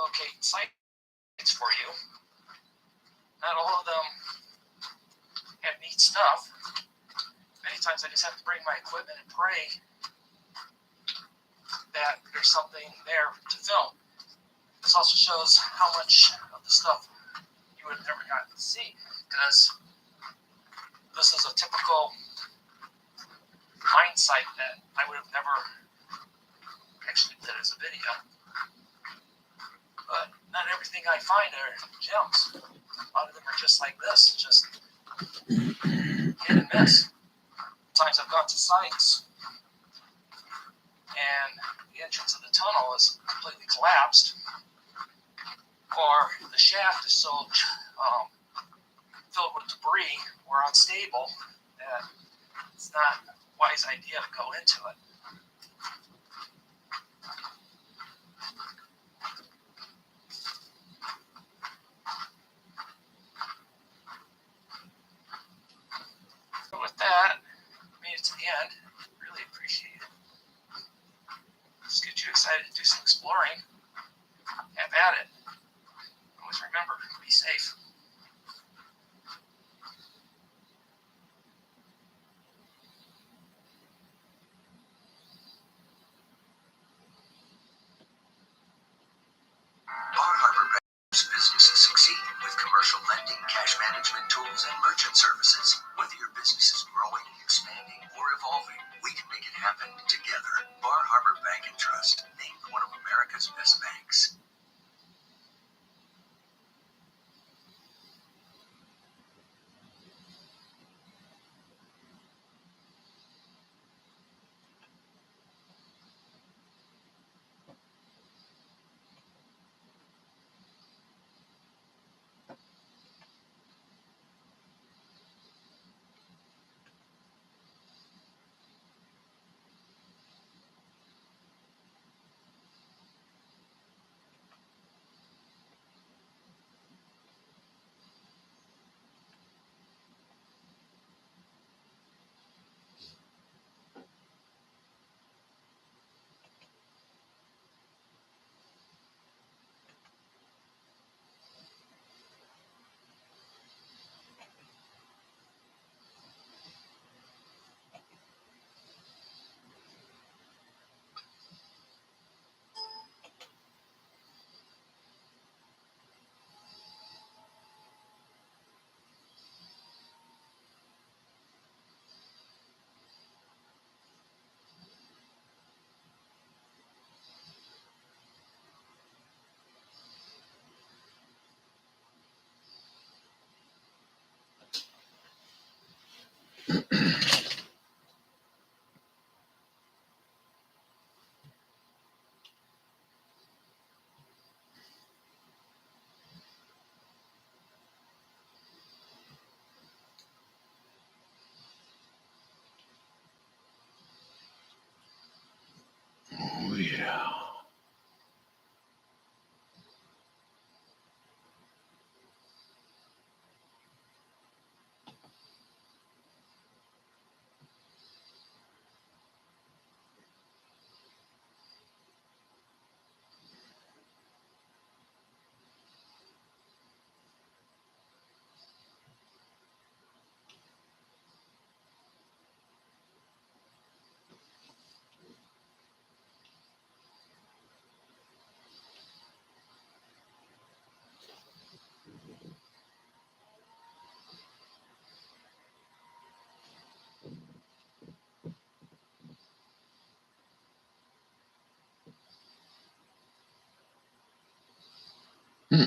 locate sites for you. Not all of them have neat stuff. Many times I just have to bring my equipment and pray that there's something there to film. This also shows how much of the stuff you would have never gotten to see, because this is a typical mine site that I would have never actually did as a video. But not everything I find are gems. A lot of them are just like this, just hit and miss. Times I've gone to sites and the entrance of the tunnel is completely collapsed, or the shaft is so filled with debris or unstable that it's not a wise idea to go into it. So with that, made it to the end. Really appreciate it. Just get you excited to do some exploring. Have at it. Always remember, be safe. Bar Harbor Bank's businesses succeed with commercial lending, cash management tools, and merchant services. Whether your business is growing, expanding, or evolving, we can make it happen together. Bar Harbor Bank and Trust, named one of America's best banks. Oh, yeah. Hmm.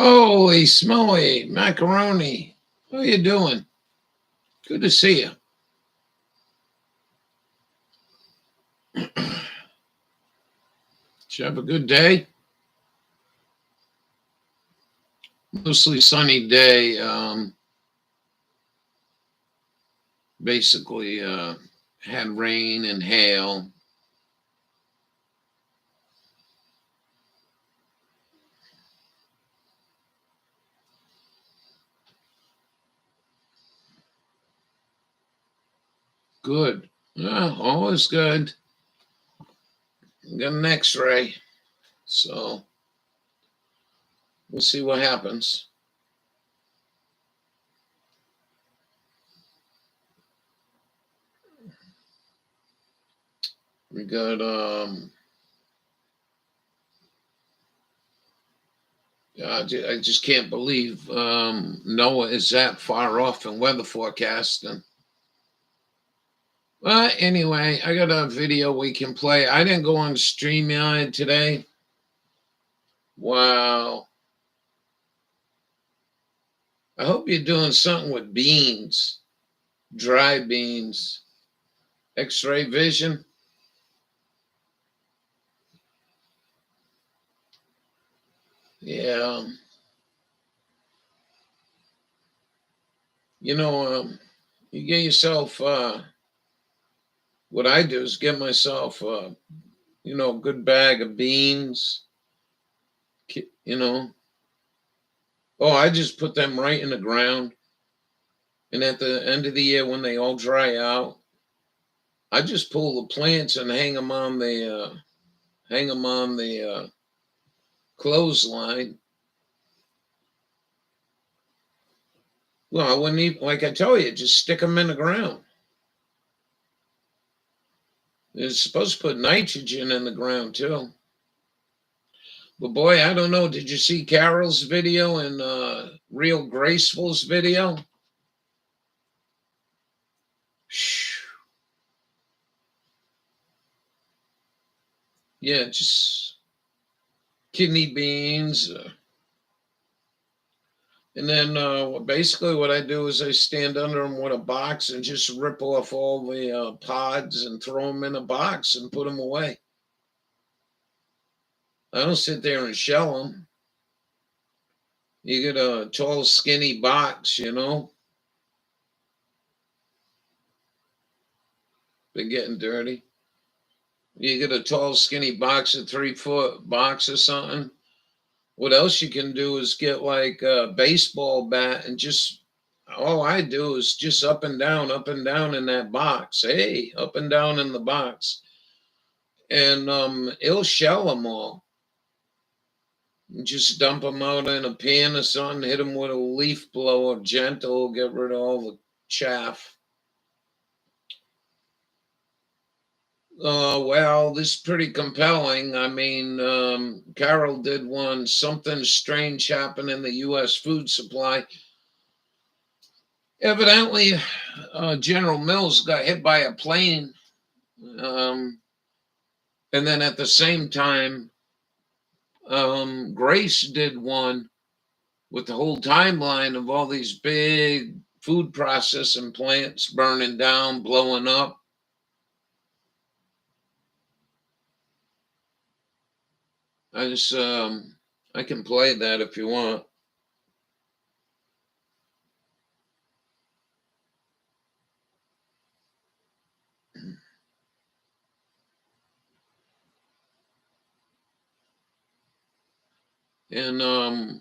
Holy smoly, macaroni. How you doing? Good to see you. Did you have a good day? Mostly sunny day. Basically, had rain and hail. Good. Yeah, always good. Got an X-ray, so we'll see what happens. We got I just can't believe Noah is that far off in weather forecasting. Well, anyway, I got a video we can play. I didn't go on StreamYard today. Wow. I hope you're doing something with beans, dry beans, X-ray vision. Yeah. You know, you get yourself, what I do is get myself, a good bag of beans, you know. Oh, I just put them right in the ground. And at the end of the year, when they all dry out, I just pull the plants and hang them on the clothesline. Well, I wouldn't even, like I tell you, just stick them in the ground. It's supposed to put nitrogen in the ground too. But boy, I don't know. Did you see Carol's video and Real Graceful's video? Yeah, just kidney beans. And then basically what I do is I stand under them with a box and just rip off all the pods and throw them in a box and put them away. I don't sit there and shell them. You get a tall, skinny box, They're getting dirty. You get a tall, skinny box, a 3-foot box or something. What else you can do is get like a baseball bat and all I do is just up and down in that box. Hey, up and down in the box. And it'll shell them all. Just dump them out in a pan or something, hit them with a leaf blower, gentle, get rid of all the chaff. Well, this is pretty compelling. I mean, Carol did one, something strange happened in the U.S. food supply. Evidently, General Mills got hit by a plane. And then at the same time, Grace did one with the whole timeline of all these big food processing plants burning down, blowing up. I can play that if you want. And I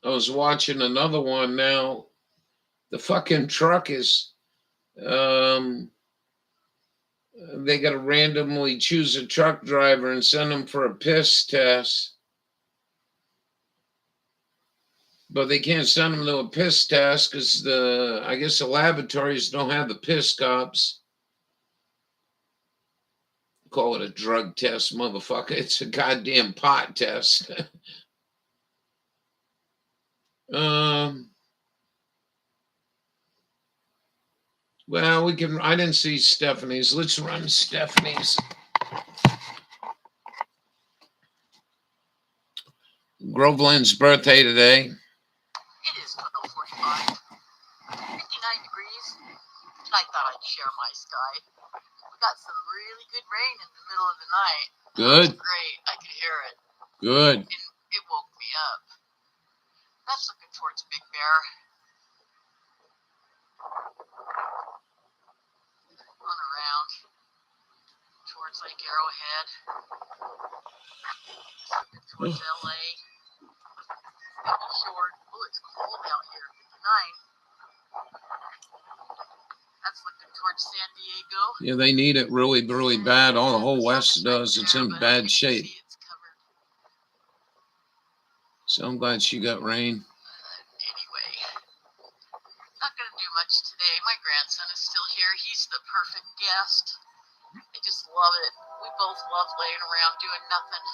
was watching another one now. The fucking truck is they got to randomly choose a truck driver and send them for a piss test. But they can't send them to a piss test because I guess the laboratories don't have the piss cops. Call it a drug test, motherfucker. It's a goddamn pot test. Well, I didn't see Stephanie's. Let's run Stephanie's. Groveland's birthday today. fine. 59 degrees. And I thought I'd share my sky. We got some really good rain in the middle of the night. Good. That was great. I could hear it. Good. And it woke me up. That's looking towards Big Bear. On around towards Lake Arrowhead. Looking towards LA. Double short. Oh, it's cold out here. 59. That's looking towards San Diego. Yeah, they need it really, really bad. All the whole West does. It's in bad shape. It's covered. So I'm glad she got rain. Anyway, not going to do much today. My grandson is still here. He's the perfect guest. I just love it. We both love laying around doing nothing.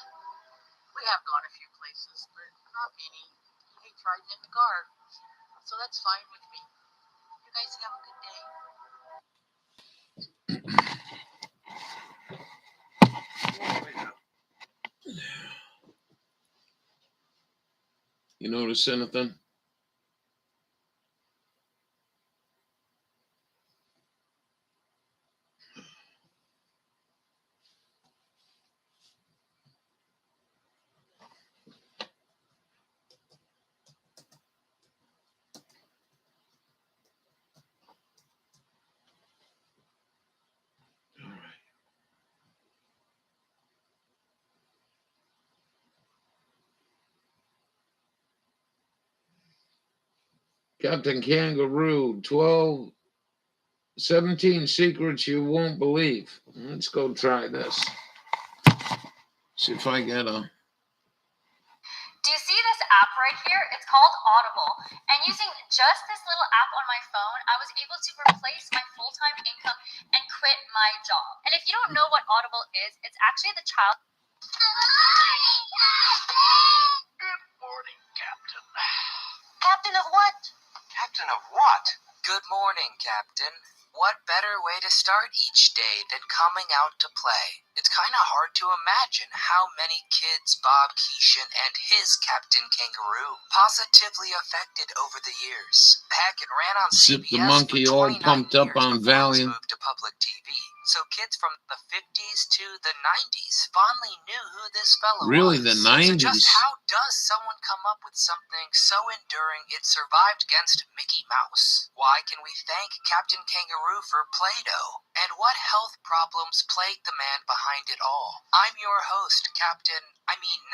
We have gone a few places, but not many. He hates riding in the car, so that's fine with me. You guys have a good day. You notice anything? Captain Kangaroo, 17 secrets you won't believe. Let's go try this. See if I get a... Do you see this app right here? It's called Audible. And using just this little app on my phone, I was able to replace my full-time income and quit my job. And if you don't know what Audible is, it's actually the child... Good morning, Captain. Captain of what? Captain of what? Good morning, Captain. What better way to start each day than coming out to play? It's kind of hard to imagine how many kids Bob Keeshan and his Captain Kangaroo positively affected over the years. Heck, it ran on Zip CBS the monkey for all 29 pumped up years on before it was Valium. moved to public TV. So kids from the 50s to the 90s fondly knew who this fellow Really, was. the So 90s? just how does someone come up with something so enduring it survived against Mickey Mouse? Why can we thank Captain Kangaroo for Play-Doh? And what health problems plague the man behind it all? I'm your host,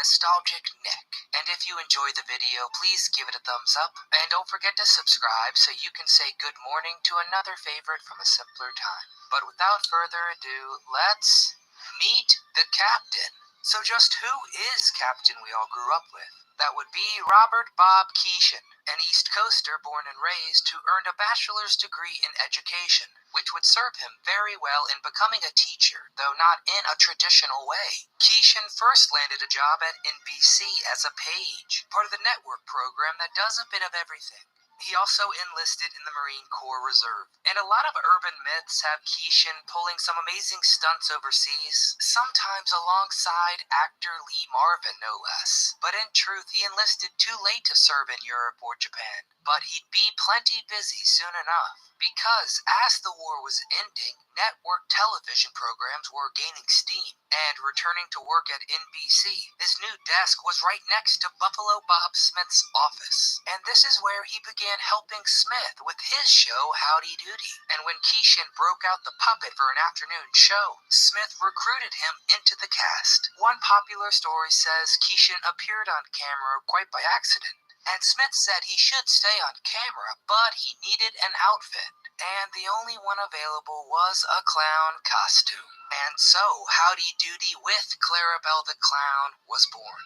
Nostalgic Nick. And if you enjoy the video, please give it a thumbs up. And don't forget to subscribe so you can say good morning to another favorite from a simpler time. But without further ado, let's meet the Captain. So just who is Captain we all grew up with? That would be Robert Bob Keeshan, an East Coaster born and raised who earned a bachelor's degree in education, which would serve him very well in becoming a teacher, though not in a traditional way. Keeshan first landed a job at NBC as a page, part of the network program that does a bit of everything. He also enlisted in the Marine Corps Reserve. And a lot of urban myths have Keeshan pulling some amazing stunts overseas, sometimes alongside actor Lee Marvin, no less. But in truth, he enlisted too late to serve in Europe or Japan. But he'd be plenty busy soon enough. Because as the war was ending, network television programs were gaining steam. And returning to work at NBC, his new desk was right next to Buffalo Bob Smith's office. And this is where he began helping Smith with his show Howdy Doody. And when Keeshan broke out the puppet for an afternoon show, Smith recruited him into the cast. One popular story says Keeshan appeared on camera quite by accident. And Smith said he should stay on camera, but he needed an outfit. And the only one available was a clown costume. And so Howdy Doody with Clarabelle the Clown was born.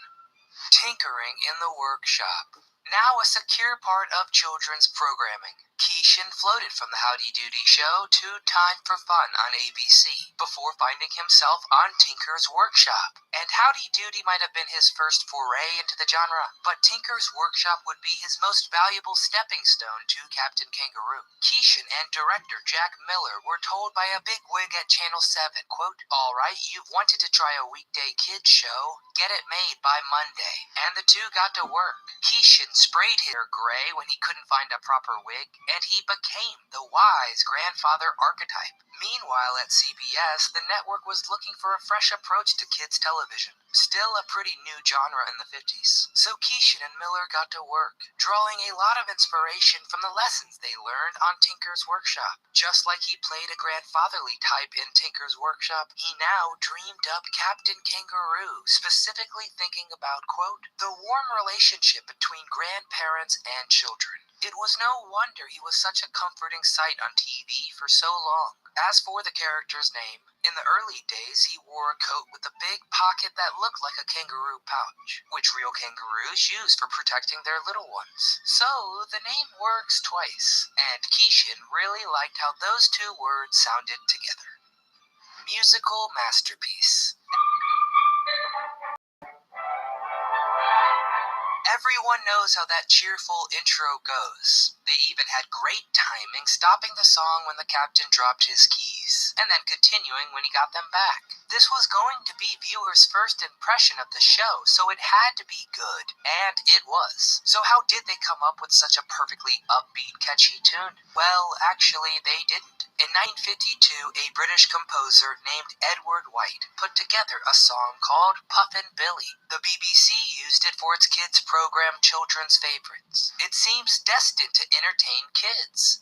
Tinkering in the Workshop. Now a secure part of children's programming. Keeshan floated from the Howdy Doody show to Time for Fun on ABC, before finding himself on Tinker's Workshop. And Howdy Doody might have been his first foray into the genre, but Tinker's Workshop would be his most valuable stepping stone to Captain Kangaroo. Keeshan and director Jack Miller were told by a bigwig at Channel 7, quote, "Alright, you've wanted to try a weekday kids show, get it made by Monday." And the two got to work. Keeshan sprayed his hair gray when he couldn't find a proper wig, and he became the wise grandfather archetype. Meanwhile, at CBS, the network was looking for a fresh approach to kids television. Still a pretty new genre in the 50s. So Keishan and Miller got to work, drawing a lot of inspiration from the lessons they learned on Tinker's Workshop. Just like he played a grandfatherly type in Tinker's Workshop, he now dreamed up Captain Kangaroo, specifically thinking about, quote, the warm relationship between grandparents and children. It was no wonder he was such a comforting sight on TV for so long. As for the character's name, in the early days he wore a coat with a big pocket that looked like a kangaroo pouch, which real kangaroos use for protecting their little ones. So the name works twice, and Keishan really liked how those two words sounded together. Musical masterpiece. Everyone knows how that cheerful intro goes. They even had great timing, stopping the song when the captain dropped his keys, and then continuing when he got them back. This was going to be viewers' first impression of the show, so it had to be good, and it was. So how did they come up with such a perfectly upbeat, catchy tune? Well, actually, they didn't. In 1952, a British composer named Edward White put together a song called Puffin' Billy. The BBC used it for its kids' program Children's Favorites. It seems destined to entertain kids.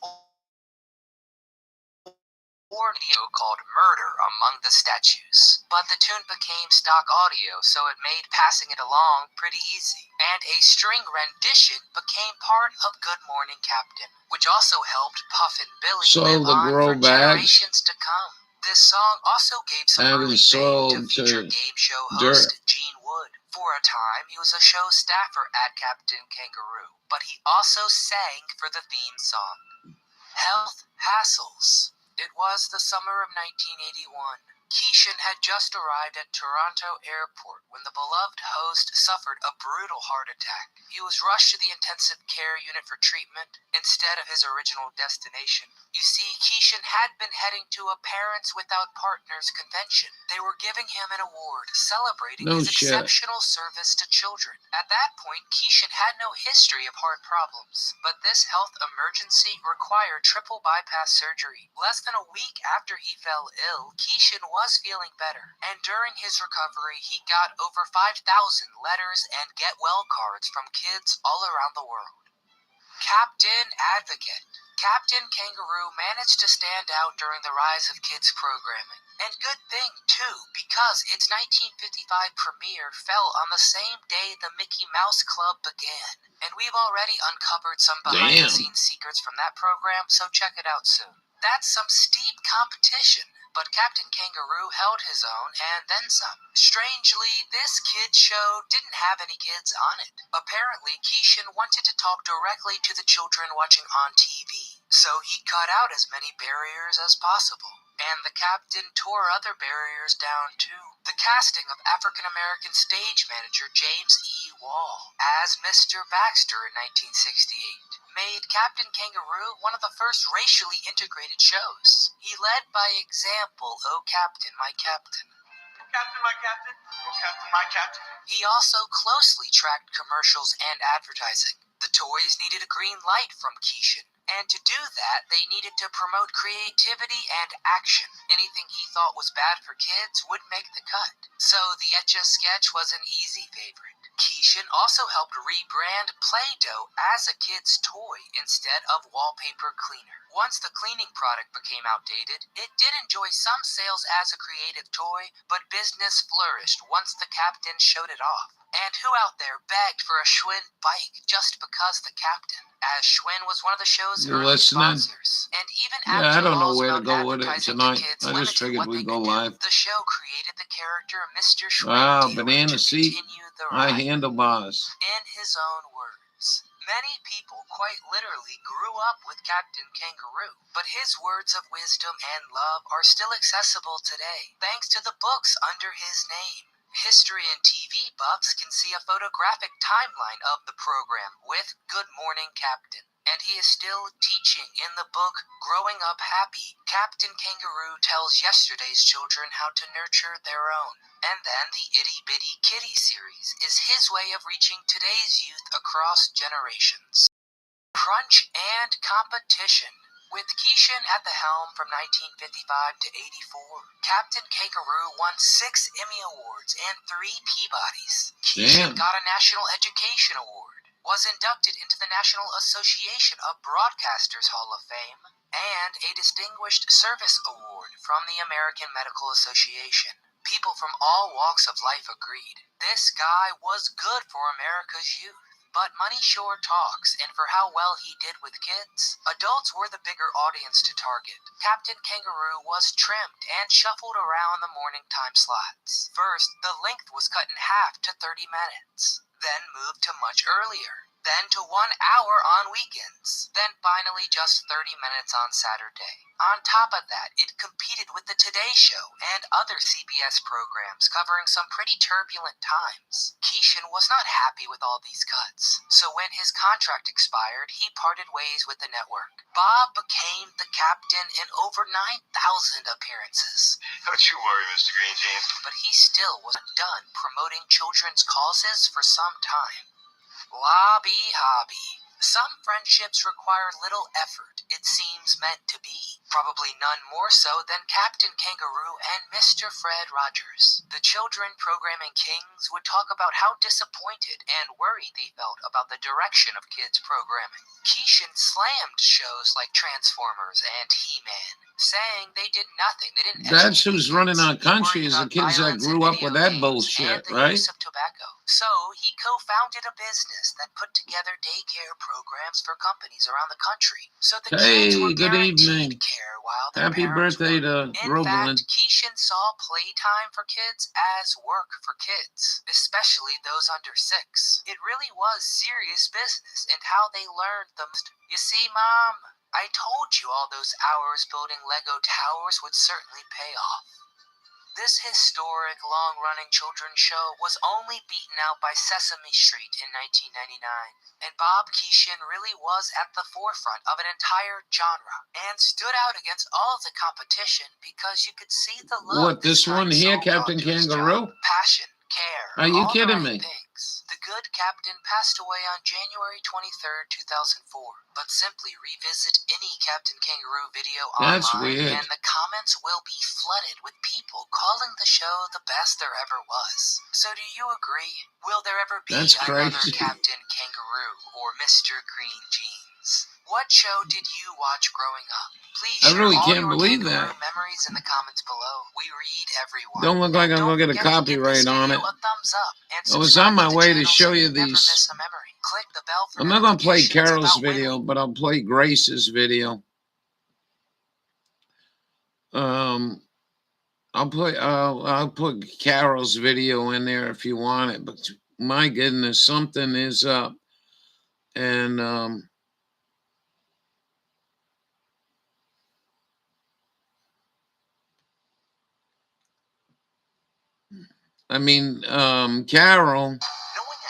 Or video called Murder Among the Statues. But the tune became stock audio, so it made passing it along pretty easy. And a string rendition became part of Good Morning Captain, which also helped Puffin' Billy live on for generations to come. This song also gave some early fame to feature game show host Gene Wood. For a time, he was a show staffer at Captain Kangaroo, but he also sang for the theme song. Health Hassles. It was the summer of 1981. Keishan had just arrived at Toronto Airport when the beloved host suffered a brutal heart attack. He was rushed to the intensive care unit for treatment instead of his original destination. You see, Keishan had been heading to a Parents Without Partners convention. They were giving him an award celebrating his exceptional service to children. At that point, Keishan had no history of heart problems, but this health emergency required triple bypass surgery. Less than a week after he fell ill, Keishan was feeling better, and during his recovery, he got over 5,000 letters and get well cards from kids all around the world. Captain Advocate. Captain Kangaroo managed to stand out during the rise of kids programming. And good thing, too, because its 1955 premiere fell on the same day the Mickey Mouse Club began. And we've already uncovered some behind-the-scenes secrets from that program, so check it out soon. That's some steep competition, but Captain Kangaroo held his own and then some. Strangely, this kids show didn't have any kids on it. Apparently, Keishan wanted to talk directly to the children watching on TV, so he cut out as many barriers as possible. And the captain tore other barriers down too. The casting of African-American stage manager James E. Wall as Mr. Baxter in 1968 made Captain Kangaroo one of the first racially integrated shows. He led by example, "Oh Captain, my Captain." Captain, my Captain. Oh Captain, my Captain. He also closely tracked commercials and advertising. The toys needed a green light from Keishan. And to do that, they needed to promote creativity and action. Anything he thought was bad for kids would make the cut. So the Etch-a-Sketch was an easy favorite. Keishan also helped rebrand Play-Doh as a kid's toy instead of wallpaper cleaner. Once the cleaning product became outdated, it did enjoy some sales as a creative toy, but business flourished once the captain showed it off. And who out there begged for a Schwinn bike just because the captain, as Schwinn was one of the show's early sponsors. And even after I don't know laws where to about go with it advertising tonight. to kids I just limited figured what we'd they go could live. do, the show created the character Mr. Schwinn Wow, Taylor banana to seat, continue the high ride. handlebars. In his own words, many people quite literally grew up with Captain Kangaroo, but his words of wisdom and love are still accessible today, thanks to the books under his name. History and TV buffs can see a photographic timeline of the program with Good Morning Captain. and he is still teaching in the book Growing Up Happy. Captain Kangaroo tells yesterday's children how to nurture their own. And then the Itty Bitty Kitty series is his way of reaching today's youth across generations. Crunch and competition. With Keishan at the helm from 1955 to 84, Captain Kangaroo won 6 Emmy Awards and 3 Peabodys. Keishan got a National Education Award, was inducted into the National Association of Broadcasters Hall of Fame, and a Distinguished Service Award from the American Medical Association. People from all walks of life agreed. This guy was good for America's youth. But money sure talks, and for how well he did with kids, adults were the bigger audience to target. Captain Kangaroo was trimmed and shuffled around the morning time slots. First, the length was cut in half to 30 minutes, then moved to much earlier, then to 1 hour on weekends, then finally just 30 minutes on Saturday. On top of that, it competed with the Today Show and other CBS programs covering some pretty turbulent times. Keishan was not happy with all these cuts, so when his contract expired, he parted ways with the network. Bob became the captain in over 9,000 appearances. Don't you worry, Mr. Green Jeans. But he still wasn't done promoting children's causes for some time. Lobby hobby. Some friendships require little effort, it seems meant to be. Probably none more so than Captain Kangaroo and Mr. Fred Rogers. The children programming kings would talk about how disappointed and worried they felt about the direction of kids programming. Keishan slammed shows like Transformers and He-Man, saying they did nothing. They didn't. That's who's running our country, is the kids that grew up with that bullshit, right? Use of tobacco. So he co-founded a business that put together daycare programs for companies around the country. So the kids were Good evening. care while their Happy parents birthday worked. to Groveland. In fact, Keishan saw playtime for kids as work for kids, especially those under 6. It really was serious business, and how they learned the most. You see, Mom, I told you all those hours building Lego towers would certainly pay off. This historic, long-running children's show was only beaten out by Sesame Street in 1999, and Bob Keishan really was at the forefront of an entire genre, and stood out against all the competition because you could see the love. What, this one here, Captain Kangaroo? Passion, care. Are you all kidding the right me? things. The good captain passed away on January 23rd, 2004. But simply revisit any Captain Kangaroo video That's online, weird. and the comments will be flooded with people calling the show the best there ever was. So do you agree? Will there ever be That's another crazy. Captain Kangaroo or Mr. Green Jeans? What show did you watch growing up? Please I share really all can't your believe Kangaroo that. memories in the comments below. We read everyone. Don't look like And I'm gonna get a forget to give this copyright on video it. a thumbs up and I was subscribe on my to the way to channel show so you never these. miss a memory. Click the bell for I'm not gonna play notifications Carol's about video, winning. but I'll play Grace's video. I'll put Carol's video in there if you want it. But my goodness, something is up, and I mean, Carol. Knowing a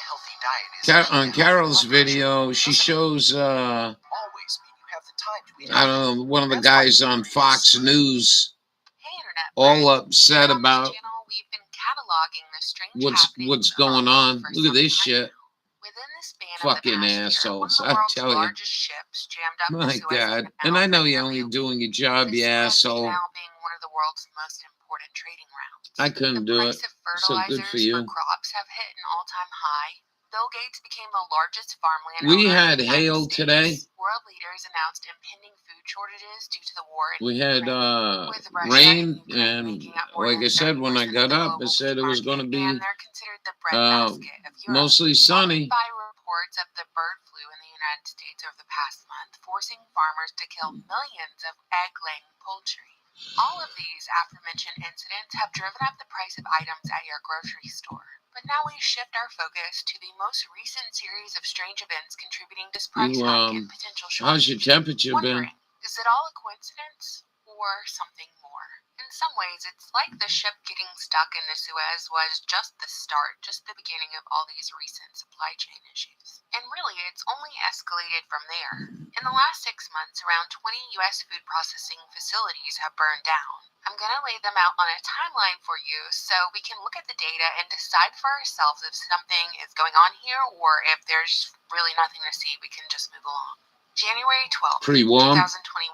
healthy diet is On Carol's video, she shows always mean you have the time to eat I don't know, one of the guys on Fox News Hey, Internet all friends. upset Here on this about channel, we've been cataloging the strange what's happenings going on. for Look at some this time shit. now. Within the span Fucking of the past assholes, year, I one of the tell world's you. largest ships jammed up the My Suez God. Canal And I know for you're nearly only a week. doing your job, The you Suez asshole. Canal being one of the world's most important trading routes. I couldn't The do price it. of So good fertilizers for you. crops have hit an all-time high. Bill Gates became the largest farmland We owner had in the United hail States. today. World leaders announced impending food shortages due to the war in We had Ukraine, with Russia rain, Ukraine and making up more like than I said, when I 30% got of the up, global it said it meat was going to market, and be they're considered the breadbasket of Europe. mostly sunny. Followed by reports of the bird flu in the United States over the past month, forcing farmers to kill millions of egg-laying poultry. All of these aforementioned incidents have driven up the price of items at your grocery store. But now we shift our focus to the most recent series of strange events contributing to this price hike and potential shortage. How's your temperature been? Wondering, is it all a coincidence or something more? In some ways, it's like the ship getting stuck in the Suez was just the start, just the beginning of all these recent supply chain issues. And really, it's only escalated from there. In the last 6 months, around 20 U.S. food processing facilities have burned down. I'm going to lay them out on a timeline for you so we can look at the data and decide for ourselves if something is going on here or if there's really nothing to see, we can just move along. January 12th, Pretty warm. 2021,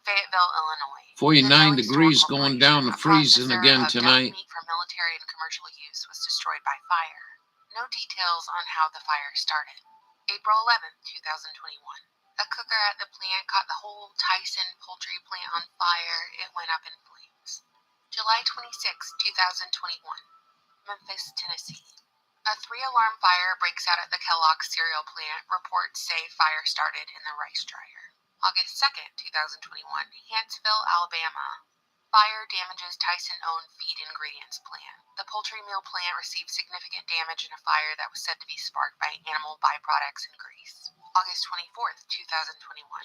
Fayetteville, Illinois. 49 degrees going down to freezing again tonight. Meat for military and commercial use was destroyed by fire. No details on how the fire started. April 11th, 2021. A cooker at the plant caught the whole Tyson poultry plant on fire. It went up in flames. July 26th, 2021. Memphis, Tennessee. A 3-alarm fire breaks out at the Kellogg's cereal plant. Reports say fire started in the rice dryer. August 2nd, 2021, Huntsville, Alabama. Fire damages Tyson-owned feed ingredients plant. The poultry meal plant received significant damage in a fire that was said to be sparked by animal byproducts and grease. August 24th,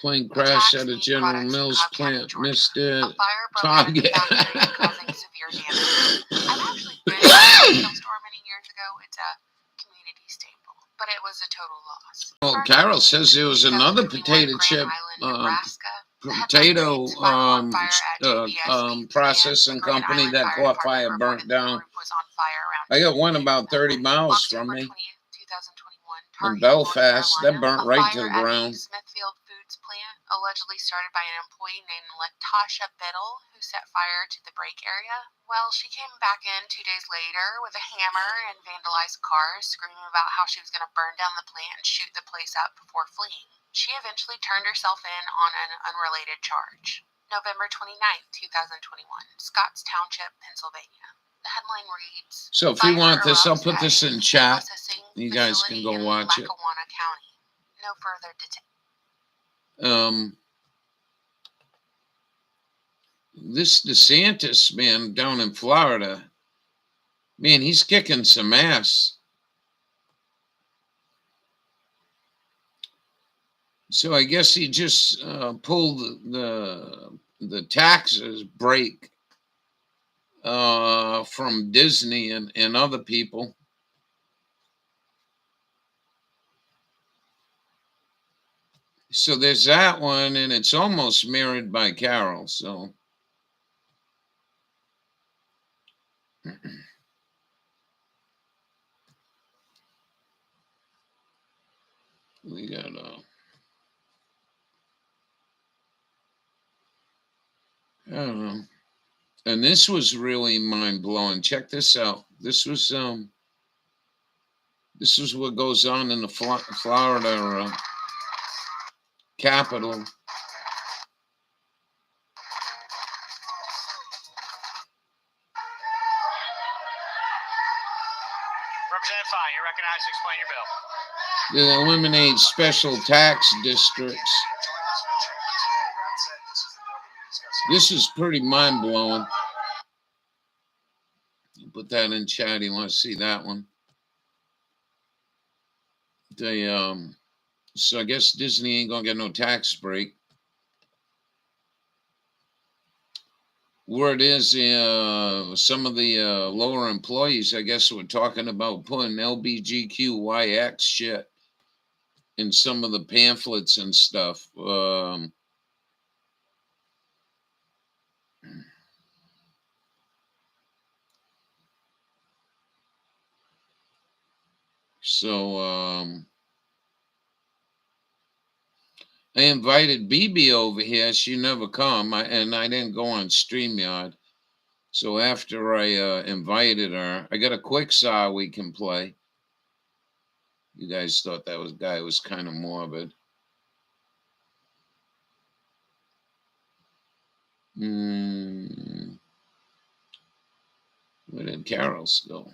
2021. Plane crash at a General Mills plant. Missed it. A fire broke out at the factory, causing severe damage. I've actually been to a snowstorm many years ago. It's a community staple, but it was a total loss. Well, Carol says there was another potato chip, processing company that caught fire, burnt down. I got one about 30 miles from me in Belfast. That burnt right to the ground. Smithfield Foods plant, allegedly started by an employee named Latasha Biddle, who set fire to the brake area. Well, she came back in 2 days later with a hammer and vandalized cars, screaming about how she was going to burn down the plant and shoot the place up before fleeing. She eventually turned herself in on an unrelated charge. November 29th, 2021, Scotts Township, Pennsylvania. The headline reads, So if you want this, I'll put this in chat. You guys can go watch it. Lackawanna County. No further details. This DeSantis man down in Florida, man, he's kicking some ass. So I guess he just pulled the taxes break from Disney and other people. So there's that one, and it's almost mirrored by Carol. So we got I don't know. And this was really mind blowing. Check this out. This was what goes on in the Florida capital. Representative Fine, you're recognized to explain your bill. They eliminate special tax districts. This is pretty mind blowing. Put that in chat. You want to see that one? So I guess Disney ain't gonna get no tax break. Word is some of the lower employees, I guess, were talking about putting LBGQYX shit in some of the pamphlets and stuff. I invited BB over here. She never come, and I didn't go on StreamYard. So after I invited her, I got a quick saw we can play. You guys thought that guy was kind of morbid. Where did Carol's go?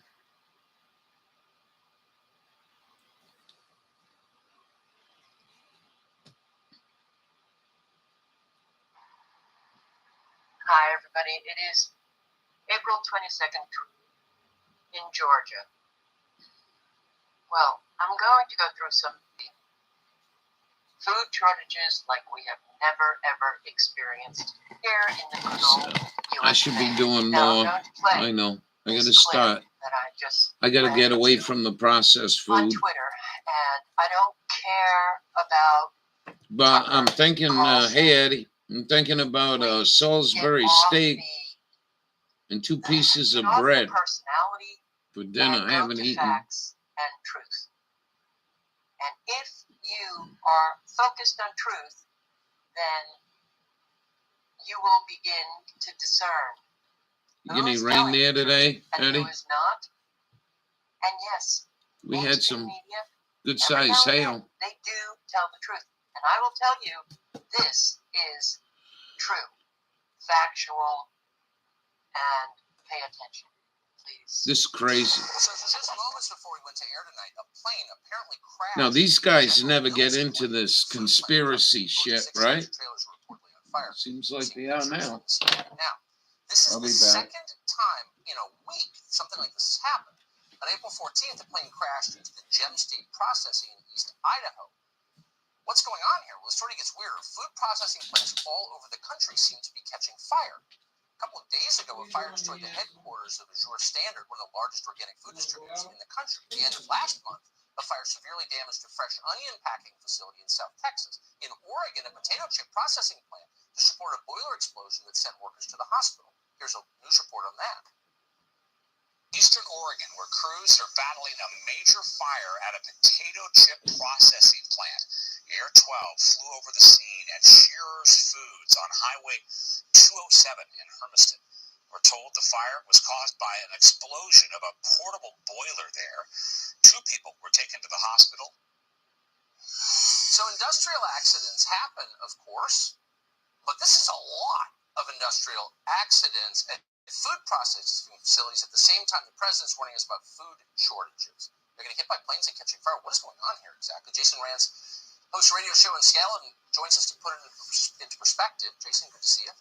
Hi, everybody. It is April 22nd in Georgia. Well, I'm going to go through some food shortages like we have never ever experienced here in the good old USA. I should be doing Now, more. don't play I know. I this gotta clip start. that I just I gotta read get away to from the processed on food. Twitter, and I don't care about But I'm Tucker thinking, Carlson. hey Eddie, I'm thinking about Please Salisbury get off steak the, and 2 pieces get of off the bread personality for dinner. and I go haven't to eaten. facts and truth. And if you are focused on truth, then you will begin to discern You who get any is rain telling there the truth today, and Eddie? who is not. And yes, We had mainstream some media, good every now sized and then, hail. they do tell the truth. And I will tell you, this is true, factual, and pay attention, please. This is crazy. So just moments before we went to air tonight, a plane apparently crashed. Now these guys never get into this conspiracy shit, right? Seems like they are now. Now, this is I'll the be back. second time in a week something like this happened. On April 14th, the plane crashed into the Gem State Processing in East Idaho. What's going on here? Well, the story gets weirder. Food processing plants all over the country seem to be catching fire. A couple of days ago, a fire destroyed the headquarters of Azure Standard, one of the largest organic food distributors in the country. At the end of last month, a fire severely damaged a fresh onion packing facility in South Texas. In Oregon, a potato chip processing plant just reported a boiler explosion that sent workers to the hospital. Here's a news report on that. Eastern Oregon, where crews are battling a major fire at a potato chip processing plant. Air 12 flew over the scene at Shearer's Foods on Highway 207 in Hermiston. We're told the fire was caused by an explosion of a portable boiler there. 2 people were taken to the hospital. So industrial accidents happen, of course, but this is a lot of industrial accidents at food processing facilities at the same time the president's warning us about food shortages. They're getting hit by planes and catching fire. What is going on here exactly? Jason Rance hosts a radio show in Seattle and joins us to put it into perspective. Jason, good to see you.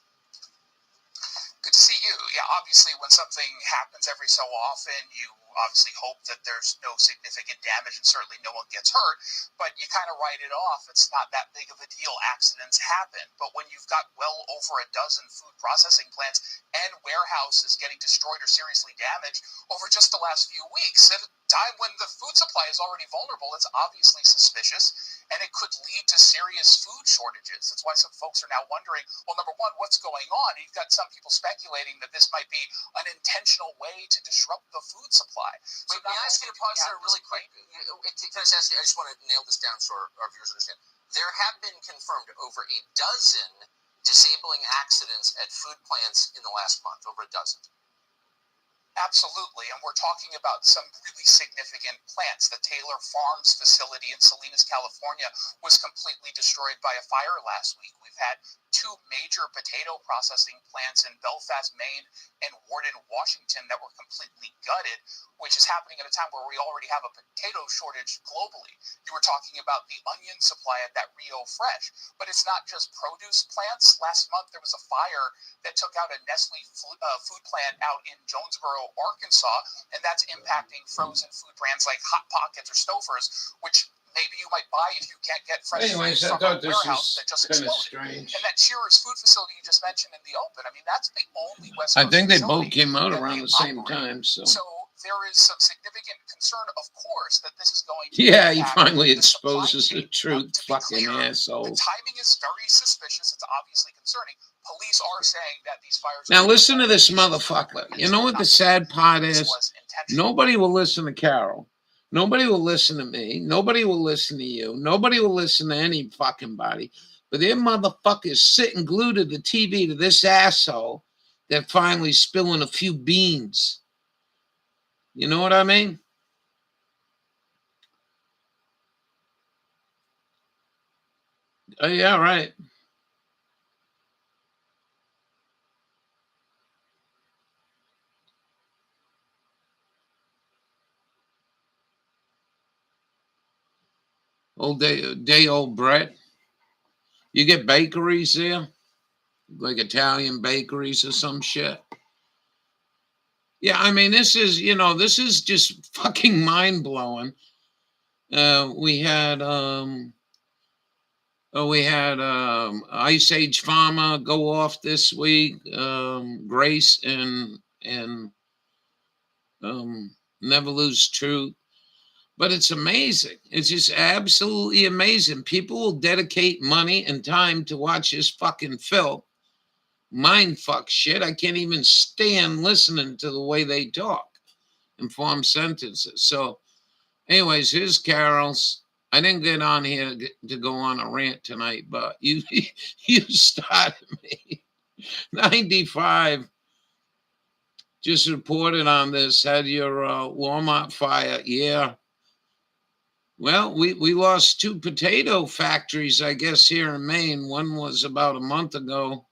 Good to see you. Yeah, obviously when something happens every so often, you obviously hope that there's no significant damage and certainly no one gets hurt, but you kind of write it off. It's not that big of a deal. Accidents happen. But when you've got well over a dozen food processing plants and warehouses getting destroyed or seriously damaged over just the last few weeks, at a time when the food supply is already vulnerable, it's obviously suspicious, and it could lead to serious food shortages. That's why some folks are now wondering, well, number one, what's going on? You've got some people speculating that this might be an intentional way to disrupt the food supply. Wait, may I ask you to pause there really quick? Can I just ask you, I just want to nail this down so our viewers understand. There have been confirmed over a dozen disabling accidents at food plants in the last month, over a dozen. Absolutely, and we're talking about some really significant plants. The Taylor Farms facility in Salinas, California was completely destroyed by a fire last week. We've had 2 major potato processing plants in Belfast, Maine and Warden, Washington that were completely gutted, which is happening at a time where we already have a potato shortage globally. You were talking about the onion supply at that Rio Fresh, but it's not just produce plants. Last month there was a fire that took out a Nestle food plant out in Jonesboro, Arkansas, and that's impacting frozen food brands like Hot Pockets or Stouffer's, which maybe you might buy if you can't get fresh Anyways, food I from thought a this warehouse was that just kind of exploded. strange. And that Shearer's food facility you just mentioned in the open, I mean, that's the only West I Coast think they facility both came out that around they the same operate. time, so. So there is some significant concern, of course, that this is going to Yeah, he impact finally the supply exposes the chain. truth, To be fucking clear, asshole. the timing is very suspicious. It's obviously concerning. Police are saying that these fires... Now listen to this motherfucker. You know what the sad part is? Nobody will listen to Carol. Nobody will listen to me. Nobody will listen to you. Nobody will listen to any fucking body. But their motherfuckers sitting glued to the TV to this asshole that finally spilling a few beans. You know what I mean? Oh, yeah, right. Day old Brett. You get bakeries there, like Italian bakeries or some shit. Yeah, I mean, this is just fucking mind blowing. We had We had Ice Age Farmer go off this week. Grace and Never Lose Truth. But it's amazing. It's just absolutely amazing. People will dedicate money and time to watch this fucking film. Mind fuck shit. I can't even stand listening to the way they talk and form sentences. So, anyways, here's Carol's. I didn't get on here to go on a rant tonight, but you started me. 95 just reported on this. Had your Walmart fire. Yeah. Well, we lost 2 potato factories, I guess, here in Maine. One was about a month ago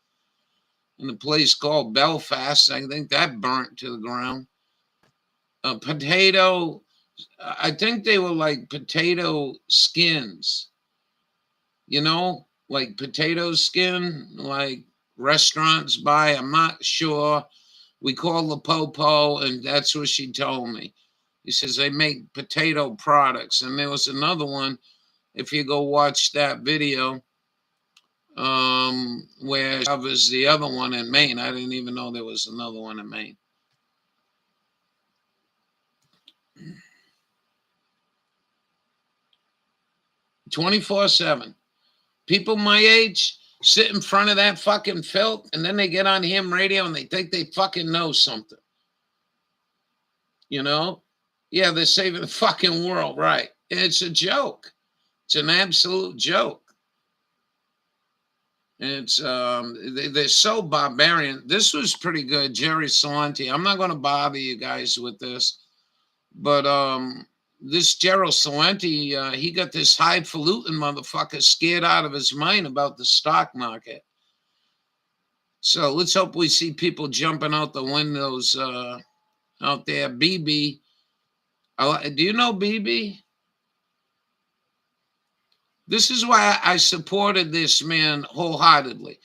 in a place called Belfast. I think that burnt to the ground. Potato, I think they were like potato skins, like potato skin, like restaurants buy. I'm not sure. We called the Popo, and that's what she told me. He says they make potato products. And there was another one, if you go watch that video, where it covers the other one in Maine. I didn't even know there was another one in Maine. "24/7. People my age sit in front of that fucking filth, and then they get on ham radio and they think they fucking know something. Yeah, they're saving the fucking world, right? It's a joke. It's an absolute joke. It's they're so barbarian. This was pretty good, Jerry Salenti. I'm not going to bother you guys with this, but this Gerald Salenti, he got this highfalutin motherfucker scared out of his mind about the stock market. So let's hope we see people jumping out the windows out there. BB, do you know BB? This is why I supported this man wholeheartedly.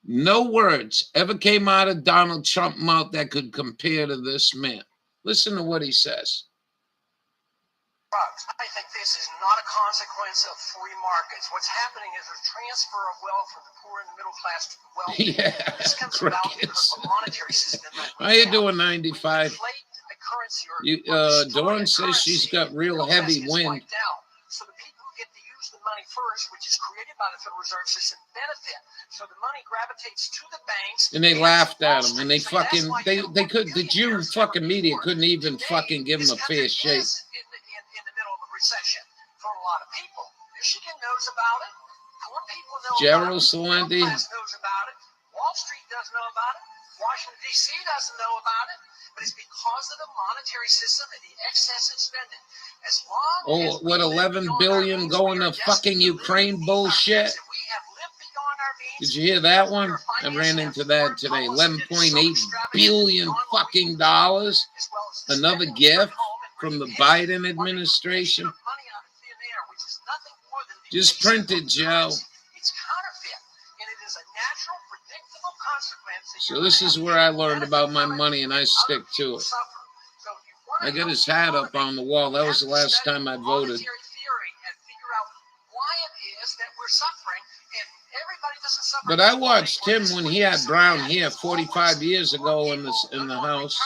No words ever came out of Donald Trump's mouth that could compare to this man. Listen to what he says. I think this is not a consequence of free markets. What's happening is a transfer of wealth from the poor and the middle class to the wealthy. Yeah, This comes about because of the monetary system. How you doing, 95? Dawn says she's got real heavy wind. So the people who get to use the money first, which is created by the Federal Reserve System, benefit. So the money gravitates to the banks. And they laughed at him, and they fucking they could the Jew fucking media couldn't even fucking give him a fair shake. In the middle of a recession for a lot of people. Michigan knows about it. Poor people know Gerald about it. Salenti. Middle class knows about it. Wall Street doesn't know about it. Washington, D.C. doesn't know about it. But it's because of the monetary system and the excessive spending. As long as what 11 billion going to fucking Ukraine bullshit? Did you hear that one? I ran into that today. 11.8 billion fucking dollars. Another gift from the Biden administration. Just printed, Joe. So this is where I learned about my money, and I stick to it. I got his hat up on the wall. That was the last time I voted. But I watched him when he had brown hair 45 years ago in the house.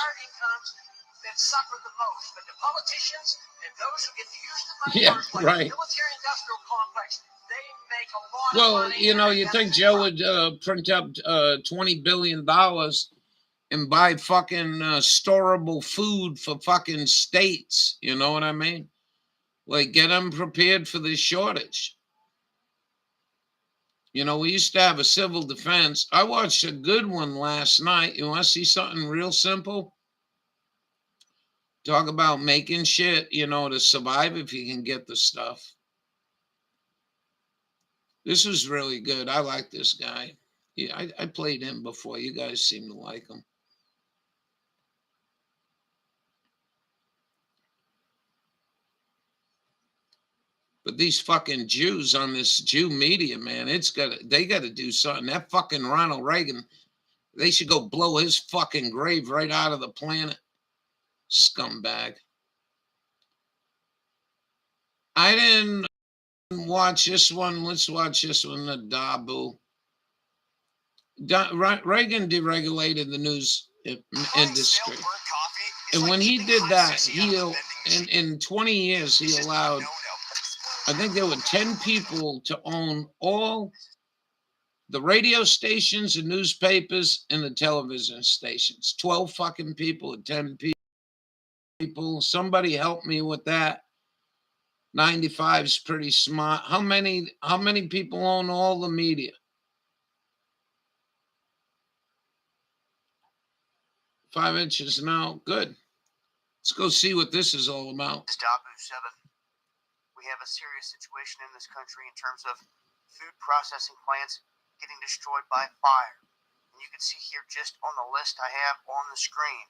Yeah, right. Well, you think Joe would print up $20 billion and buy fucking storable food for fucking states. You know what I mean? Like, get them prepared for this shortage. We used to have a civil defense. I watched a good one last night. You want to see something real simple? Talk about making shit, to survive if you can get the stuff. This was really good. I like this guy. Yeah, I played him before. You guys seem to like him. But these fucking Jews on this Jew media, man, they got to do something. That fucking Ronald Reagan, they should go blow his fucking grave right out of the planet. Scumbag. I didn't watch this one. Let's watch this one. The Dabu. Reagan deregulated the news industry, and when he did that, in 20 years he allowed, I think there were 10 people to own all the radio stations and newspapers and the television stations. 12 fucking people or 10 people. Somebody help me with that. 95 is pretty smart. How many people own all the media? 5 inches now. Good. Let's go see what this is all about. Dabu 7. We have a serious situation in this country in terms of food processing plants getting destroyed by fire. And you can see here just on the list I have on the screen.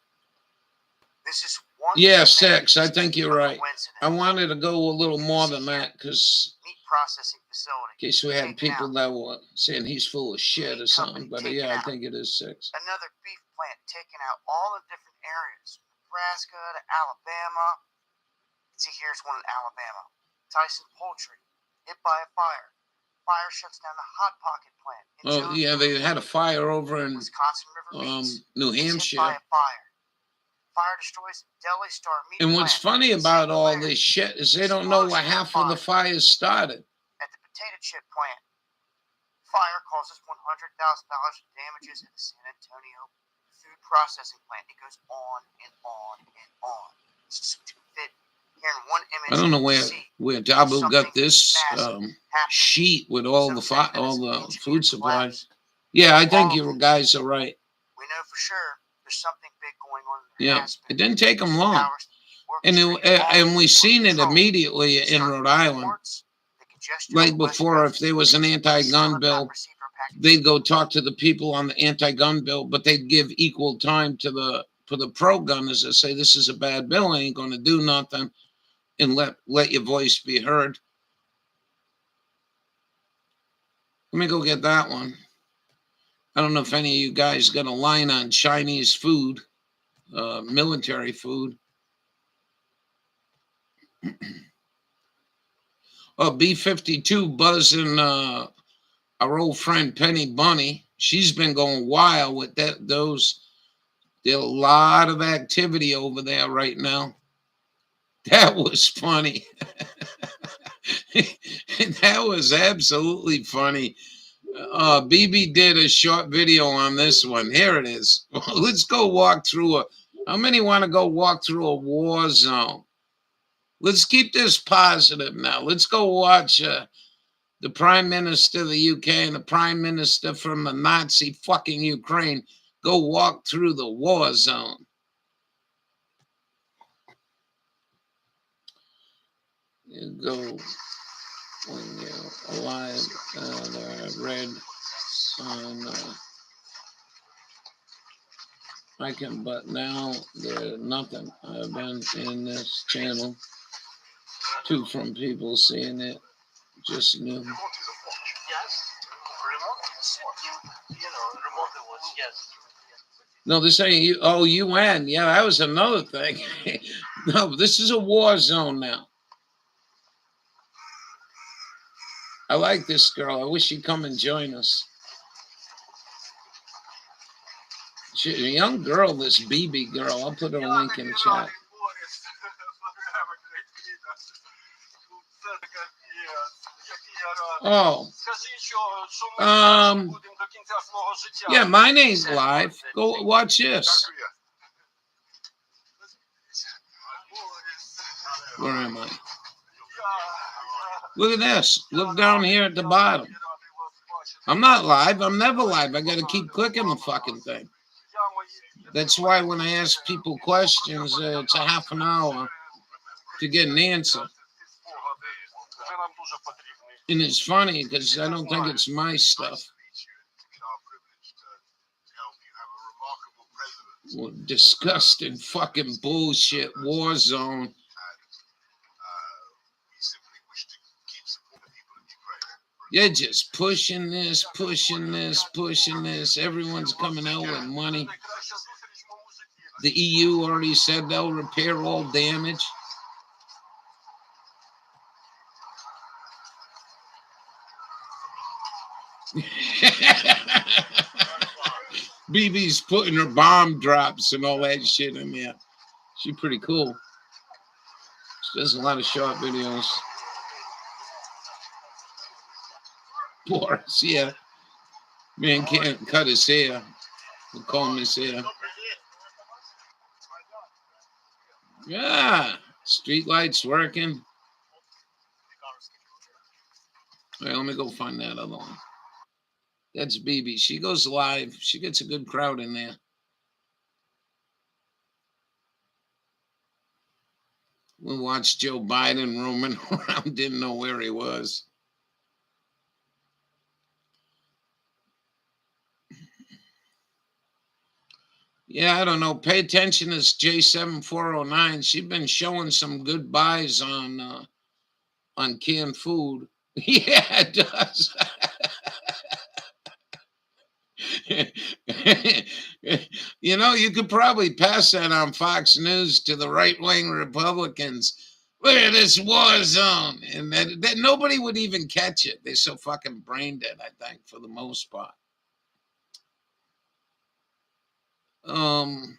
This is one. Yeah, 6. I think you're right. I wanted to go a little more than that because meat processing facility. In case we had people that were saying he's full of shit or something, but yeah, I think it is 6. Another beef plant taken out all the different areas, Nebraska to Alabama. See, here's one in Alabama. Tyson Poultry hit by a fire. Fire shuts down the Hot Pocket plant. Oh yeah, they had a fire over in Wisconsin River New Hampshire. Hit by a fire. Fire destroys Deli Star meat And what's plant. funny about all this shit is they don't know where half of the fires started. At the potato chip plant, fire causes $100,000 in damages at the San Antonio food processing plant. It goes on and on and on. It's just to fit here in one image. I don't know where Dabu got this sheet with all the food supplies. Yeah, I think you guys are right. We know for sure there's something big going on. Yeah, it didn't take them long, and we seen it immediately in Rhode Island. Like before, if there was an anti-gun bill, they'd go talk to the people on the anti-gun bill, but they'd give equal time to the pro-gunners that say this is a bad bill, ain't going to do nothing, and let your voice be heard. Let me go get that one. I don't know if any of you guys got a line on Chinese food, military food. Oh, B-52 buzzing our old friend Penny Bunny. She's been going wild with those. There's a lot of activity over there right now. That was funny. That was absolutely funny. BB did a short video on this one. Here it is. Let's go walk through how many want to go walk through a war zone? Let's keep this positive now. Let's go watch the Prime Minister of the UK and the Prime Minister from the Nazi fucking Ukraine go walk through the war zone. You go when you're alive, red on I can, but now there's nothing. I've been in this channel too from people seeing it. Just new. No, this ain't you. Oh, UN. Yeah, that was another thing. No, this is a war zone now. I like this girl. I wish she'd come and join us. She's a young girl, this BB girl. I'll put her link in the chat. Oh. Yeah, my name's live. Go watch this. Where am I? Look at this. Look down here at the bottom. I'm not live. I'm never live. I got to keep clicking the fucking thing. That's why when I ask people questions, it's a half an hour to get an answer. And it's funny because I don't think it's my stuff. Well, disgusting fucking bullshit war zone. You're just pushing this, pushing this, pushing this. Everyone's coming out with money. The EU already said they'll repair all damage. BB's putting her bomb drops and all that shit in there. She's pretty cool. She does a lot of short videos. Boris, yeah. Man can't cut his hair. We'll comb his hair. Yeah. Street lights working. All right, let me go find that other one. That's BB. She goes live. She gets a good crowd in there. We watched Joe Biden roaming around, didn't know where he was. Yeah, I don't know. Pay attention to J7409. She's been showing some good buys on canned food. Yeah, it does. You know, you could probably pass that on Fox News to the right-wing Republicans. Look at this war zone. And that nobody would even catch it. They're so fucking brain dead, I think, for the most part. I don't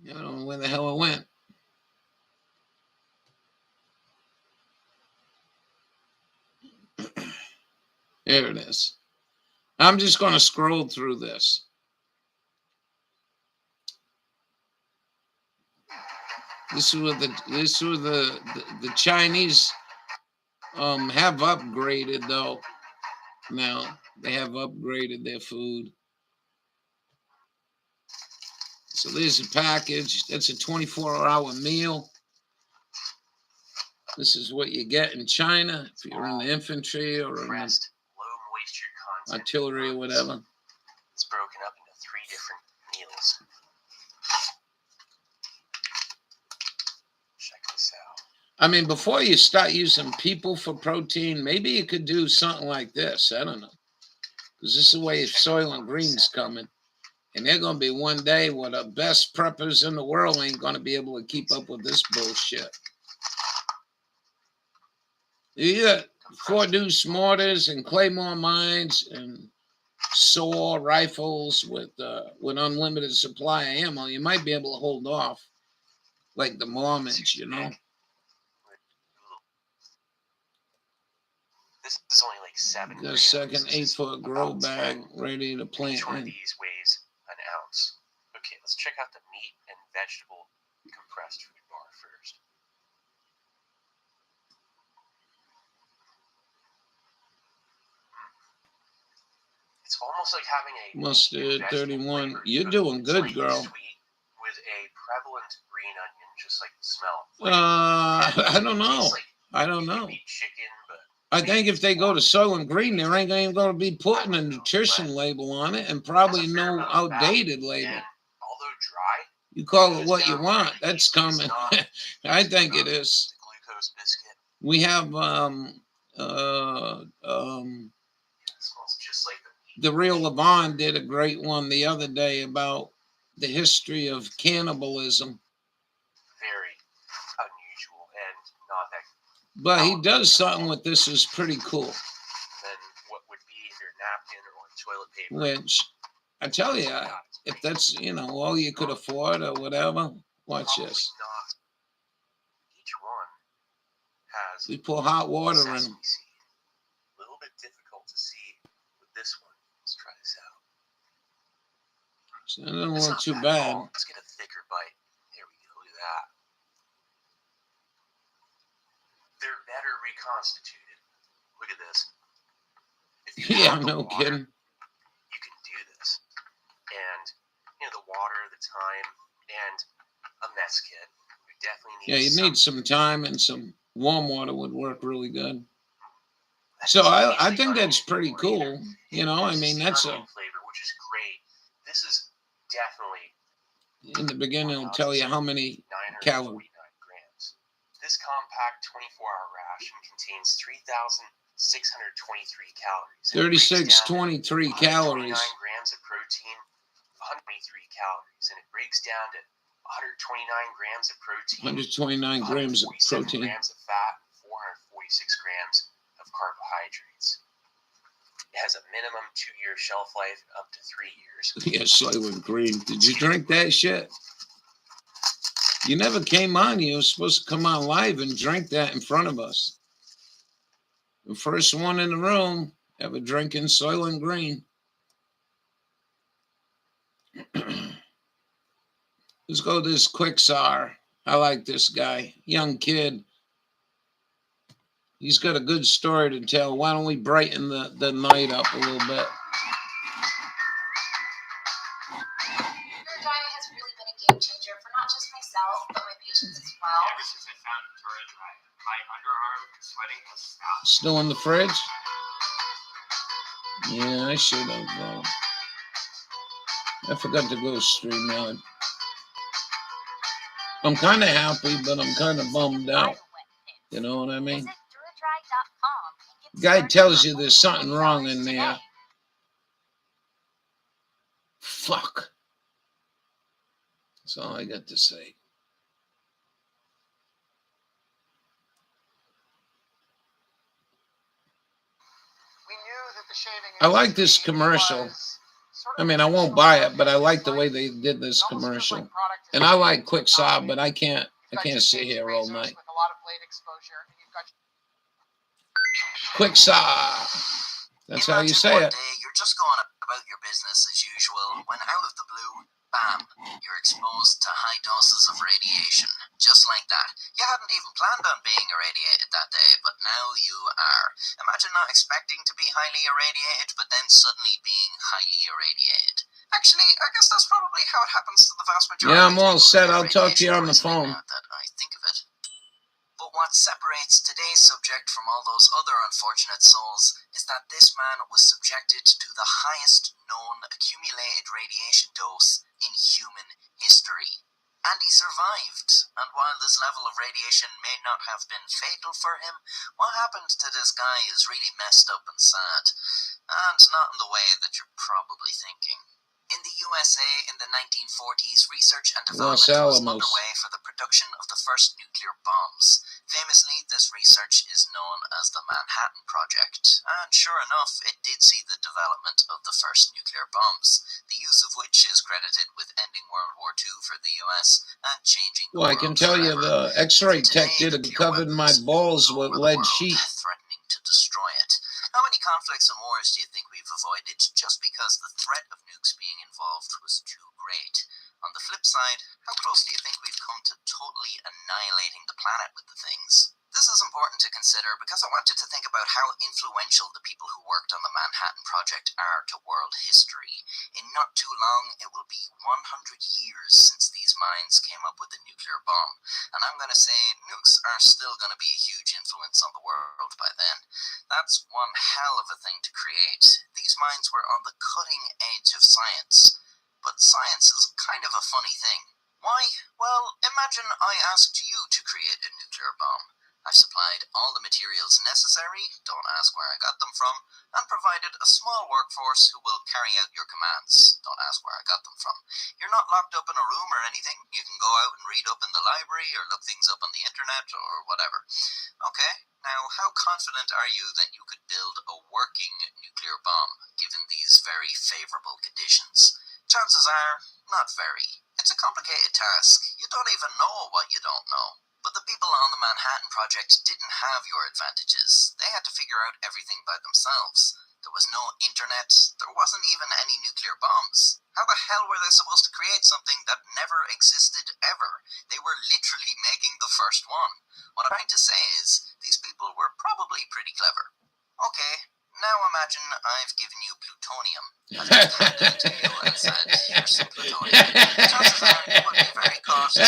know where the hell it went. There it is. I'm just going to scroll through this. This is what the Chinese have upgraded though. Now they have upgraded their food. So there's a package. That's a 24-hour meal. This is what you get in China if you're in the infantry or in the artillery or whatever. It's broken up into 3 different meals. Check this out. I mean, before you start using people for protein, maybe you could do something like this. I don't know. Because this is the way Soylent Green's coming. And they're going to be one day where the best preppers in the world ain't going to be able to keep up with this bullshit. You got 4 deuce mortars and claymore mines and saw rifles with unlimited supply of ammo. You might be able to hold off like the Mormons, you know. This is only like 7 Got a grams. second 8-foot grow bag ready to plant Each one of in. these weighs an ounce. Okay, let's check out the meat and vegetable compressed food bar first. It's almost like having a Mustard 31. You're doing good, girl. Sweet with a prevalent green onion, just like the smell. I don't know. I don't know. Chicken, but I think if they go to Soylent Green, there ain't even going to be putting a nutrition label on it and probably no outdated label. Although dry, you call it what you want. That's coming. I think it is. Glucose biscuit. We have Smells just like the real Levon did a great one the other day about the history of cannibalism. Very unusual and not that. But he does something with this is pretty cool. Than what would be either napkin or toilet paper. Which I tell you, if that's all you could afford or whatever, watch this. Not. Each one has. We pour hot water in. A little bit difficult to see with this one. Let's try this out. So it doesn't look too bad. Let's get a thicker bite. There we go. Look at that. They're better reconstituted. Look at this. If you Yeah, have the no water, kidding. you can do this. And the water, the time, and a mess kit. We definitely need. Yeah, you need some time, and some warm water would work really good. So I think that's pretty cool. I mean, that's a flavor, which is great. This is definitely in the beginning. It'll tell you how many 949 calories. grams. This compact 24-hour ration contains 3,623 calories. 3623 calories. 129 grams of protein, 123 calories, and it breaks down to 129 grams of protein, 129 grams of 147 protein. grams of fat, 446 grams of carbohydrates. has a minimum 2-year shelf life, up to 3 years. Yeah, Soylent Green. Did you drink that shit? You never came on. You were supposed to come on live and drink that in front of us. The first one in the room ever drinking Soylent Green. Let's go to this Quicksar. I like this guy. Young kid. He's got a good story to tell. Why don't we brighten the night up a little bit? Your diet has really been a game changer for not just myself, but my patients as well. Ever since I found Tura Dry, my underarm sweating has stopped. Still in the fridge? Yeah, I should have. I forgot to go stream out. I'm kind of happy, but I'm kind of bummed out. You know what I mean? Guy tells you there's something wrong in there. Fuck. That's all I got to say. I like this commercial. I mean, I won't buy it, but I like the way they did this commercial. And I like Quicksar, but I can't sit here all night. Quicksar. That's how you say it. You're just going about your business as usual when out of the blue, bam, you're exposed to high doses of radiation. Just like that. You hadn't even planned on being irradiated that day, but now you are. Imagine not expecting to be highly irradiated, but then suddenly being highly irradiated. Actually, I guess that's probably how it happens to the vast majority. Yeah, I'm all set. I'll talk to you on the phone. Now that I think of it. But what separates today's subject from all those other unfortunate souls is that this man was subjected to the highest known accumulated radiation dose in human history. And he survived. And while this level of radiation may not have been fatal for him, what happened to this guy is really messed up and sad. And not in the way that you're probably thinking. In the USA in the 1940s, research and development was underway for the production of the first nuclear bombs. Famously, this research is known as the Manhattan Project, and sure enough, it did see the development of the first nuclear bombs, the use of which is credited with ending World War II for the US and changing the world. Well, I can tell you the X-ray tech did it, covered my balls with lead sheet. Threatening to destroy it. How many conflicts and wars do you think we've avoided just because the threat of nukes being involved was too great? On the flip side, how close do you think we've come to totally annihilating the planet with the things? This is important to consider because I want you to think about how influential the people who worked on the Manhattan Project are to world history. In not too long, it will be 100 years since these minds came up with the nuclear bomb. And I'm going to say nukes are still going to be a huge influence on the world by then. That's one hell of a thing to create. These minds were on the cutting edge of science. But science is kind of a funny thing. Why? Well, imagine I asked you to create a nuclear bomb. I've supplied all the materials necessary, don't ask where I got them from, and provided a small workforce who will carry out your commands. Don't ask where I got them from. You're not locked up in a room or anything. You can go out and read up in the library or look things up on the internet or whatever. Okay, now how confident are you that you could build a working nuclear bomb given these very favorable conditions? Chances are, not very. It's a complicated task. You don't even know what you don't know. But the people on the Manhattan Project didn't have your advantages. They had to figure out everything by themselves. There was no internet. There wasn't even any nuclear bombs. How the hell were they supposed to create something that never existed ever? They were literally making the first one. What I'm trying to say is, these people were probably pretty clever. Okay, now imagine I've given you plutonium. I've just handed it to you and said, here's some plutonium. Chances are you would be very cautious.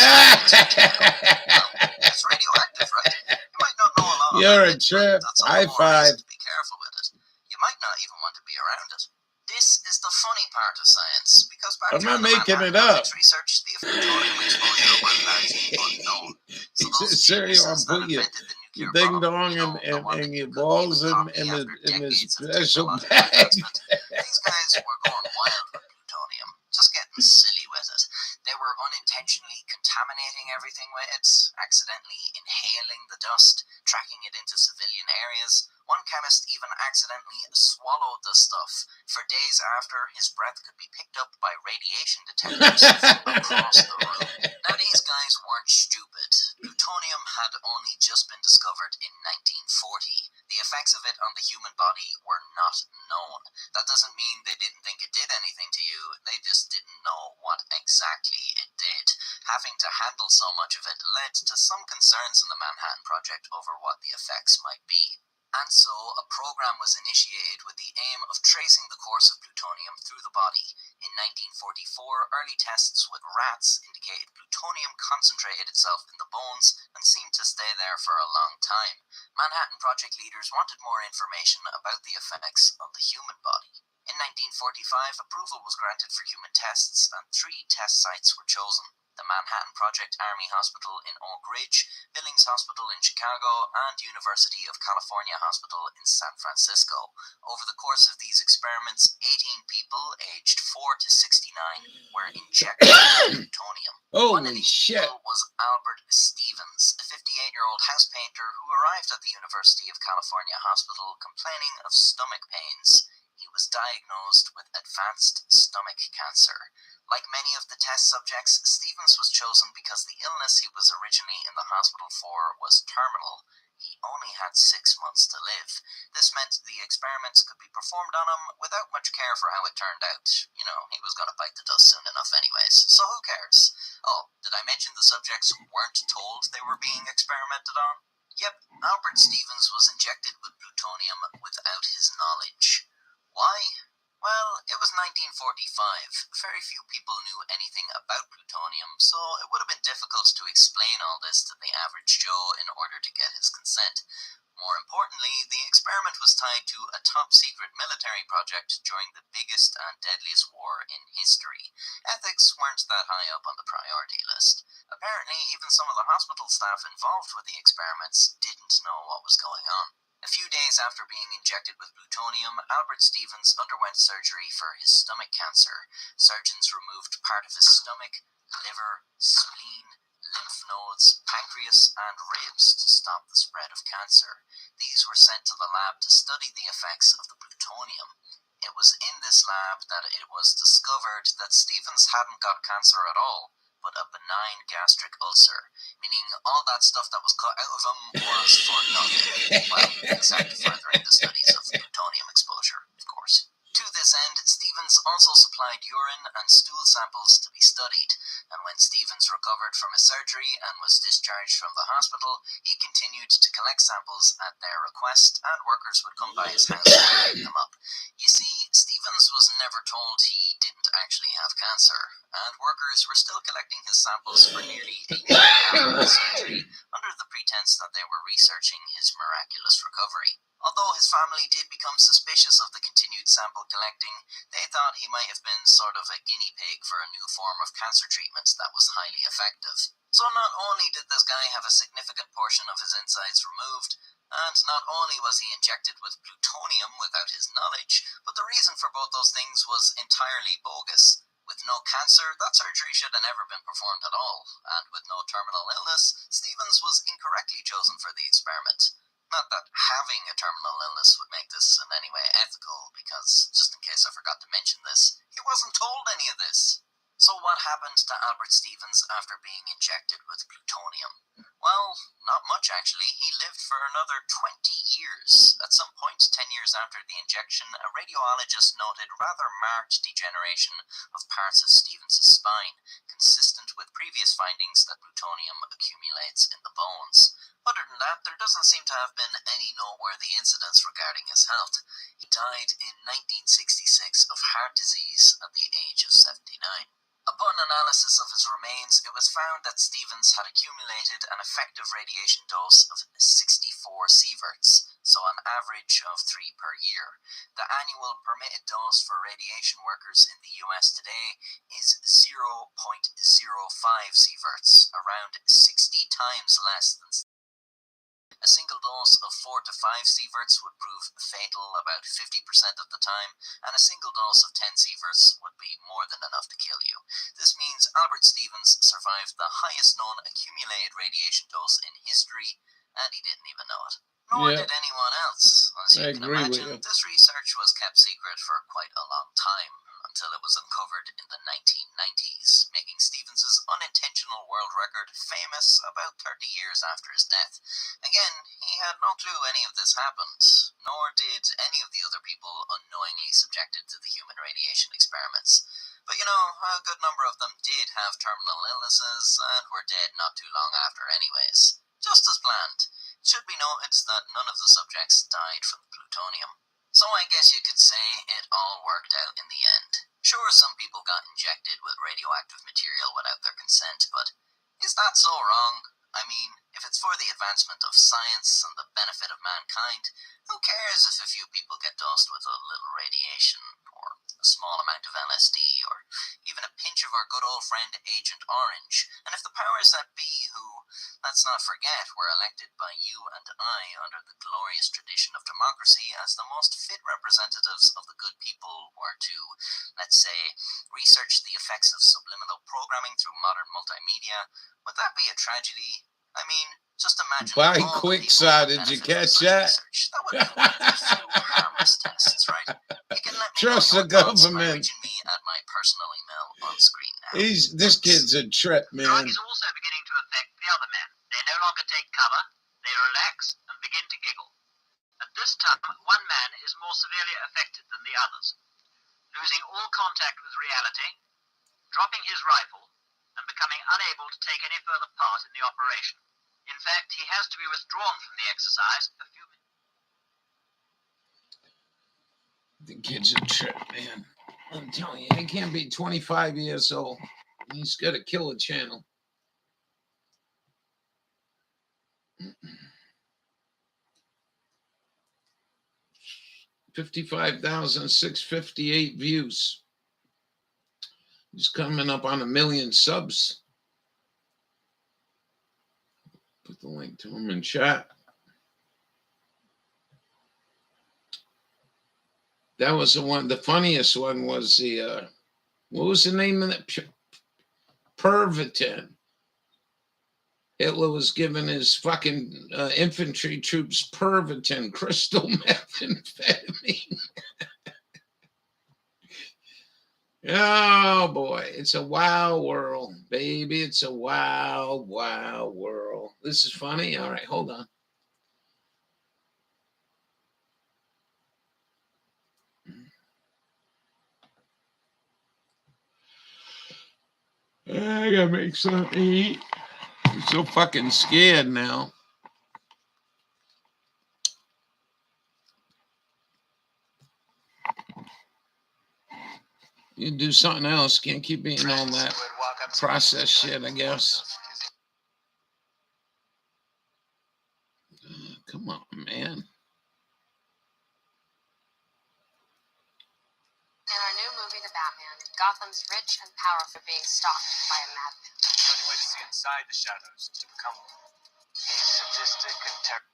It's radioactive, right? You might not know a lot You're about a trip. That's all High the more five. reason to be careful with it. You might not even want to be around it. This is the funny part of science, because back I'm not during the making Manhattan it up. Project's research, the plutonium exposure was largely unknown. So those Seriously, I'll geniuses put that you invented the nuclear ding bomb, dong you know, the one and that your you could balls even copy in after his decades of special technological bag. advancement, these guys were going wild with plutonium, just getting silly with it. They were unintentionally contaminating everything with it, accidentally inhaling the dust, tracking it into civilian areas. One chemist even accidentally swallowed the stuff stuff. For days after, his breath could be picked up by radiation detectors across the room. Now, these guys weren't stupid. Plutonium had only just been discovered in 1940. The effects of it on the human body were not known. That doesn't mean they didn't think it did anything to you, they just didn't know what exactly it did. Having to handle so much of it led to some concerns in the Manhattan Project over what the effects might be. And so a program was initiated with the aim of tracing the course of plutonium through the body. In 1944, early tests with rats indicated plutonium concentrated itself in the bones and seemed to stay there for a long time. Manhattan Project leaders wanted more information about the effects of the human body. In 1945, approval was granted for human tests, and 3 test sites were chosen: the Manhattan Project Army Hospital in Oak Ridge, Billings Hospital in Chicago, and University of California Hospital in San Francisco. Over the course of these experiments, 18 people aged 4 to 69 were injected with plutonium. One of Holy these shit. people was Albert Stevens, a 58-year-old house painter who arrived at the University of California Hospital complaining of stomach pains. He was diagnosed with advanced stomach cancer. Like many of the test subjects, Stevens was chosen because the illness he was originally in the hospital for was terminal. He only had 6 months to live. This meant the experiments could be performed on him without much care for how it turned out. You know, he was going to bite the dust soon enough anyways, so who cares? Oh, did I mention the subjects weren't told they were being experimented on? Yep, Albert Stevens was injected with plutonium without his knowledge. Why? Well, it was 1945. Very few people knew anything about plutonium, so it would have been difficult to explain all this to the average Joe in order to get his consent. More importantly, the experiment was tied to a top-secret military project during the biggest and deadliest war in history. Ethics weren't that high up on the priority list. Apparently, even some of the hospital staff involved with the experiments didn't know what was going on. A few days after being injected with plutonium, Albert Stevens underwent surgery for his stomach cancer. Surgeons removed part of his stomach, liver, spleen, lymph nodes, pancreas, and ribs to stop the spread of cancer. These were sent to the lab to study the effects of the plutonium. It was in this lab that it was discovered that Stevens hadn't got cancer at all, but a benign gastric ulcer, meaning all that stuff that was cut out of him was for nothing. Well, except furthering the studies of plutonium exposure, of course. To this end, Stevens also supplied urine and stool samples to be studied, and when Stevens recovered from his surgery and was discharged from the hospital, he continued to collect samples at their request, and workers would come by his house and pick them up. You see, Stevens was never told he didn't actually have cancer, and workers were still collecting his samples for nearly a year after his surgery, under the pretense that they were researching his miraculous recovery. Although his family did become suspicious of the continued sample collecting, they thought he might have been sort of a guinea pig for a new form of cancer treatment that was highly effective. So not only did this guy have a significant portion of his insides removed, and not only was he injected with plutonium without his knowledge, but the reason for both those things was entirely bogus. With no cancer, that surgery should have never been performed at all, and with no terminal illness, Stevens was incorrectly chosen for the experiment. Not that having a terminal illness would make this in any way ethical, because, just in case I forgot to mention this, he wasn't told any of this. So what happened to Albert Stevens after being injected with plutonium? Well, not much actually. He lived for another 20 years. At some point, 10 years after the injection, a radiologist noted rather marked degeneration of parts of Stevens' spine, consistent with previous findings that plutonium accumulates in the bones. Other than that, there doesn't seem to have been any noteworthy incidents regarding his health. He died in 1966 of heart disease at the age of 79. Upon analysis of his remains, it was found that Stevens had accumulated an effective radiation dose of 64 sieverts, so an average of 3 per year. The annual permitted dose for radiation workers in the US today is 0.05 sieverts, around 60 times less than. A single dose of 4 to 5 sieverts would prove fatal about 50% of the time, and a single dose of 10 sieverts would be more than enough to kill you. This means Albert Stevens survived the highest known accumulated radiation dose in history, and he didn't even know it. Nor Yeah. did anyone else. As you I can agree with imagine, you. this research was kept secret for quite a long time, until it was uncovered in the 1990s, making Stevens's unintentional world record famous about 30 years after his death. Again, he had no clue any of this happened, nor did any of the other people unknowingly subjected to the human radiation experiments. But you know, a good number of them did have terminal illnesses and were dead not too long after anyways. Just as planned. It should be noted that none of the subjects died from the plutonium. So I guess you could say it all worked out in the end. Sure, some people got injected with radioactive material without their consent, but is that so wrong? I mean, if it's for the advancement of science and the benefit of mankind, who cares if a few people get dosed with a little radiation, or a small amount of LSD, or even a pinch of our good old friend Agent Orange? And if the powers that be, who, let's not forget, were elected by you and I under the glorious tradition of democracy as the most fit representatives of the good people, were to, let's say, research the effects of subliminal programming through modern multimedia, would that be a tragedy? I mean, just imagine By all the Quickside, people who did you benefit from catch such that? research. That would be one of the few harmless tests, right? You can let me Trust know the your thoughts by government. reaching me at my personal email on screen now. This kid's a trip, The man. drug is also beginning to affect the other men. They no longer take cover, they relax and begin to giggle. At this time, one man is more severely affected than the others, losing all contact with reality, dropping his rifle, and becoming unable to take any further part in the operation. In fact, he has to be withdrawn from the exercise a few minutes. The kid's a trip, man. I'm telling you, he can't be 25 years old. He's got to kill a channel. $55,658 views. He's coming up on 1 million subs. Put the link to him in chat. That was the one. The funniest one was the what was the name of that? Pervitin. Hitler was giving his fucking infantry troops Pervitin, crystal methamphetamine. Oh boy, it's a wild world, baby. It's a wild, wild world. This is funny. All right, hold on. I gotta make something to eat. I'm so fucking scared now. You do something else. Can't keep eating all that processed shit, I guess. Come on, man. In our new movie, The Batman, Gotham's rich and powerful are being stalked by a madman. The only way to see inside the shadows is to become one. He's sadistic and terrible.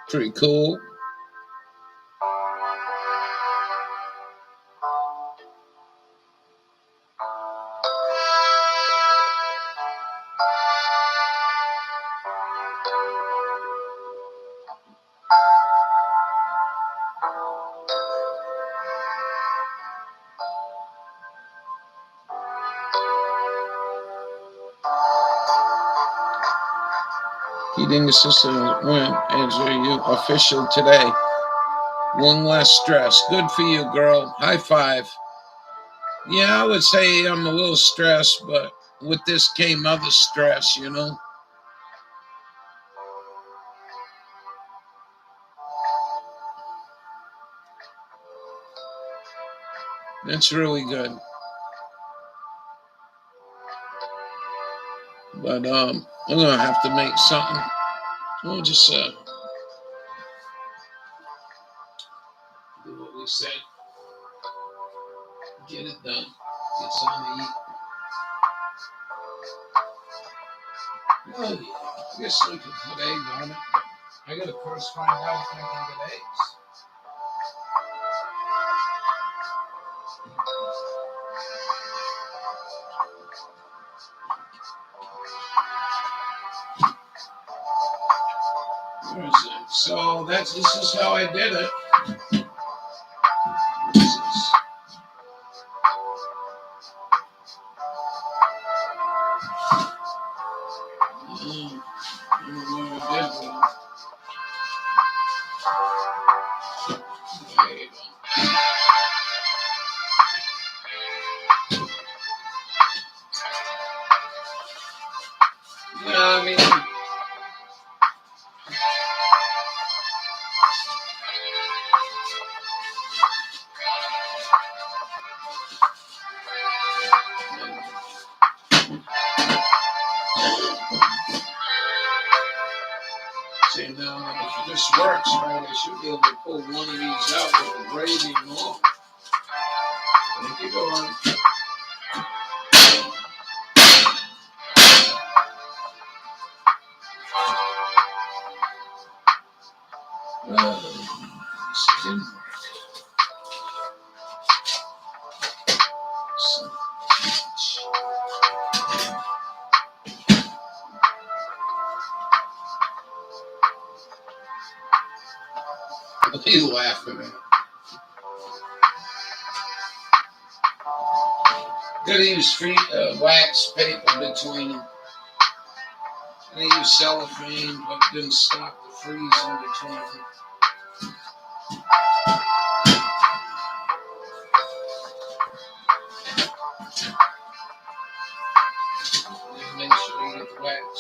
Pretty cool. Heating assistant went Angela, you official today. One less stress. Good for you, girl. High five. Yeah, I would say I'm a little stressed, but with this came other stress, you know. That's really good. But I'm gonna have to make something. We'll just do what we say. Get it done. Get something to eat. Oh, yeah. I guess we could put egg on it, but I gotta first find out if I can get eggs. Where is it? So this is how I did it. This is, I don't know what I did with it. There you go. Yeah, I mean, see now if this works right, I should be able to pull one of these out with the gravy and all. Thank you, Dawn. This didn't work. So what are you laughing at? Gotta use wax paper between them. They use cellophane, but didn't stop the freeze in between them. And make sure you get the wax.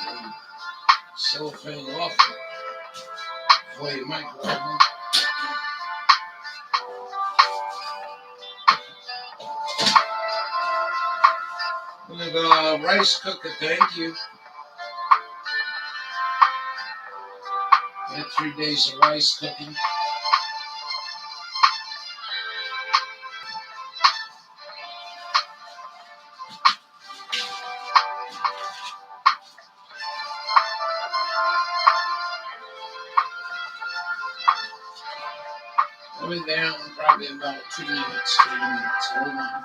And cellophane off it before you microwave them. We have a rice cooker, thank you. I had 3 days of rice cooking. I'll be down in probably about 2 minutes, 3 minutes. Hold on.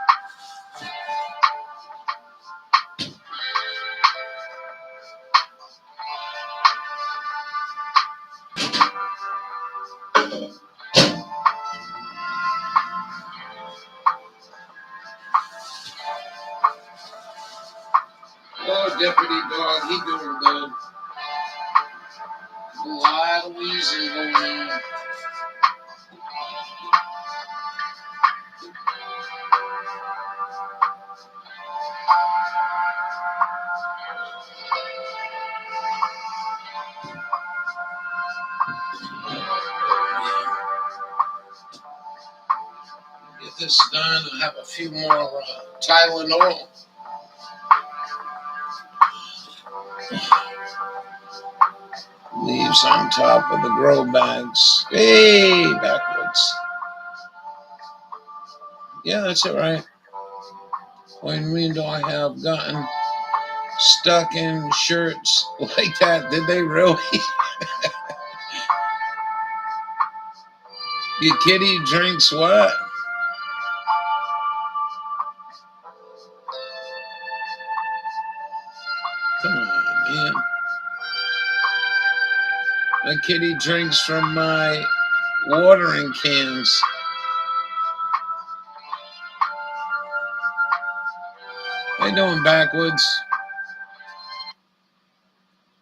Oh, deputy dog, he doing good. A lot of wheezing going on. Get this done and have a few more Tylenol. Leaves on top of the grow bags. Hey, backwards. Yeah, that's all right. When we do I have gotten stuck in shirts like that? Did they really? Your kitty drinks what? Come on, man. My kitty drinks from my watering cans. How you doing, backwards?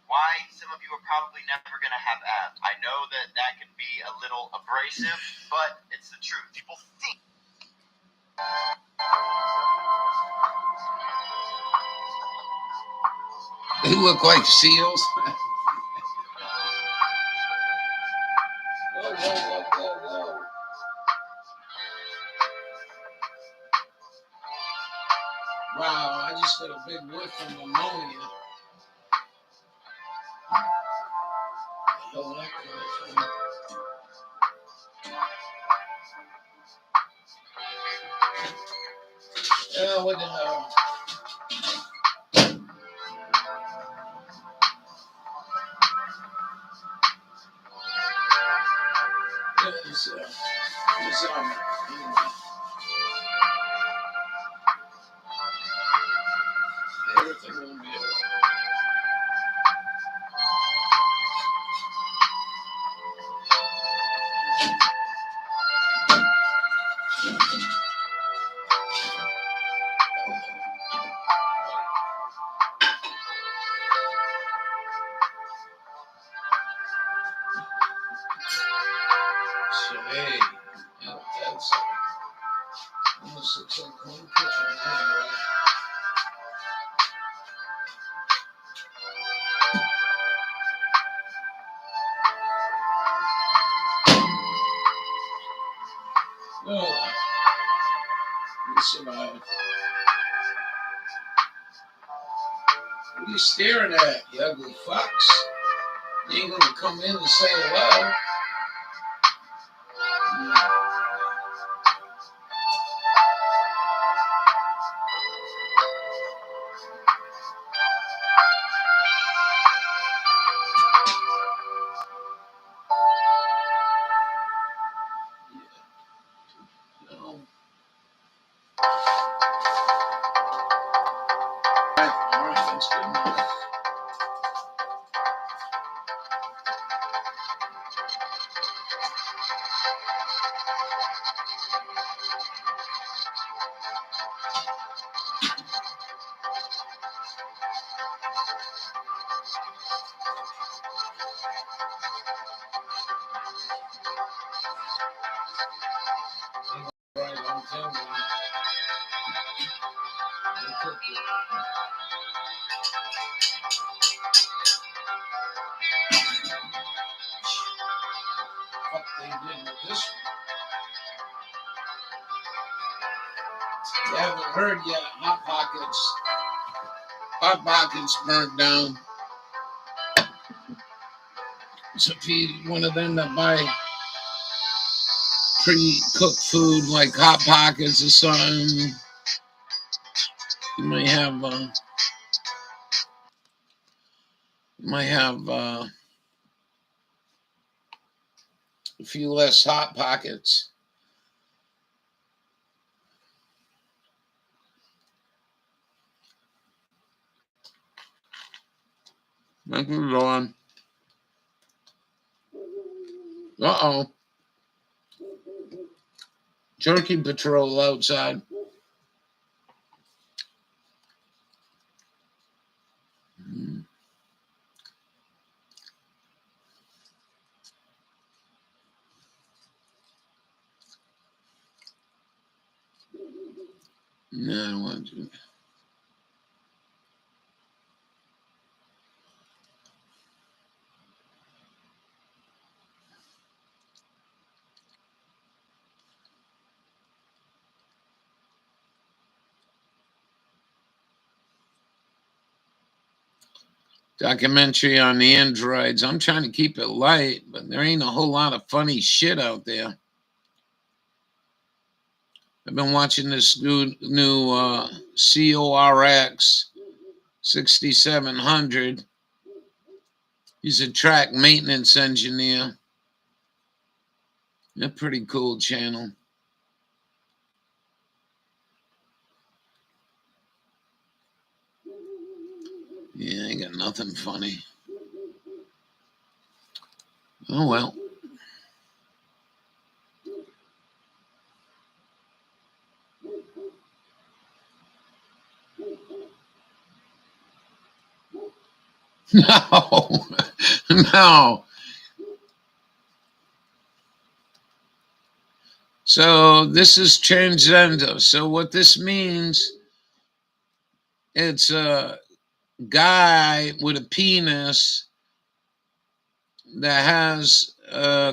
Why some of you are probably never going to have abs. I know that can be a little abrasive, but it's the truth. People think. They look like seals. Whoa, whoa, whoa, whoa, whoa. Wow, I just got a big whiff of ammonia. Oh, that kind of thing. Yeah, what the hell? So, anyway. Everything will be all right. So, hey, that's almost looks like one picture now, right? Oh, we survived. What are you staring at, you ugly fox? You ain't gonna come in and say hello. No. All right, that's good enough. Right, I'm telling you. They cook it. Fuck they did with this one. You haven't heard yet, Hot Pockets. Hot Pockets burnt down. So if you one of them that buy pre-cooked food like Hot Pockets or something, you might have a few less Hot Pockets. Thank you, Dawn. Uh-oh. Turkey patrol outside. No, I don't want to. Documentary on the androids. I'm trying to keep it light, but there ain't a whole lot of funny shit out there. I've been watching this new CORX 6700. He's a track maintenance engineer. A pretty cool channel. Yeah, I got nothing funny. Oh well. No, no. So this is transgender. So what this means, it's a guy with a penis that has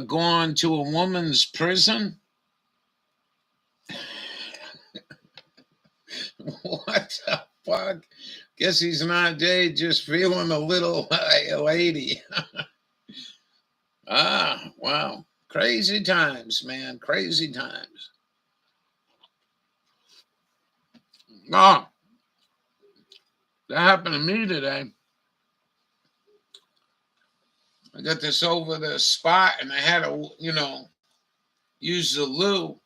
gone to a woman's prison. What the fuck? Guess he's not gay, just feeling a little like a lady. Ah, wow. Crazy times, man. Crazy times. Oh, that happened to me today. I got this over the spot and I had a, use the loo.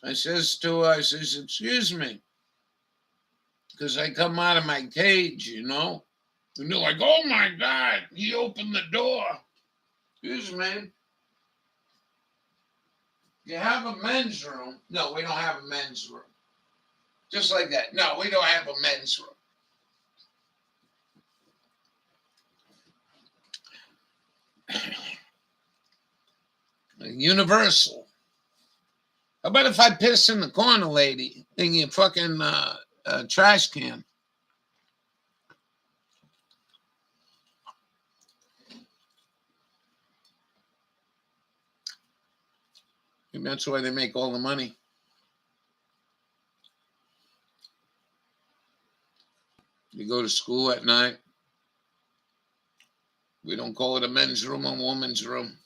I says to her, I says, excuse me, because I come out of my cage, you know. And they're like, oh my God, he opened the door. Excuse me. You have a men's room? No, we don't have a men's room. Just like that. No, we don't have a men's room. Universal. How about if I piss in the corner, lady, in your fucking trash can? And that's why they make all the money. You go to school at night. We don't call it a men's room, a woman's room.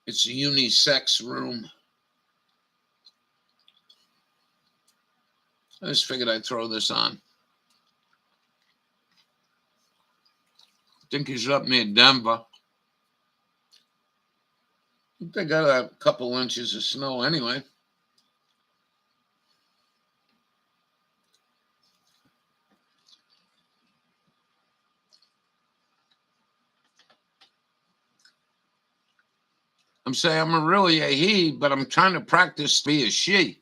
It's a unisex room. I just figured I'd throw this on. I think he's up near Denver. I think they got a couple inches of snow anyway. I'm saying I'm really a he, but I'm trying to practice to be a she.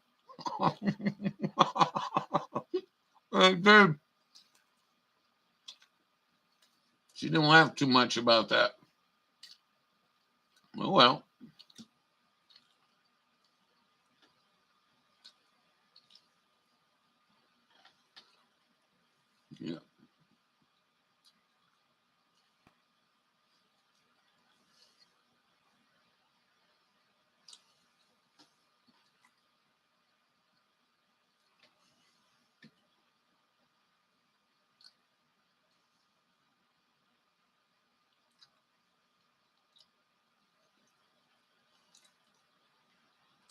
Dude. She didn't laugh too much about that. Oh, well. Yeah.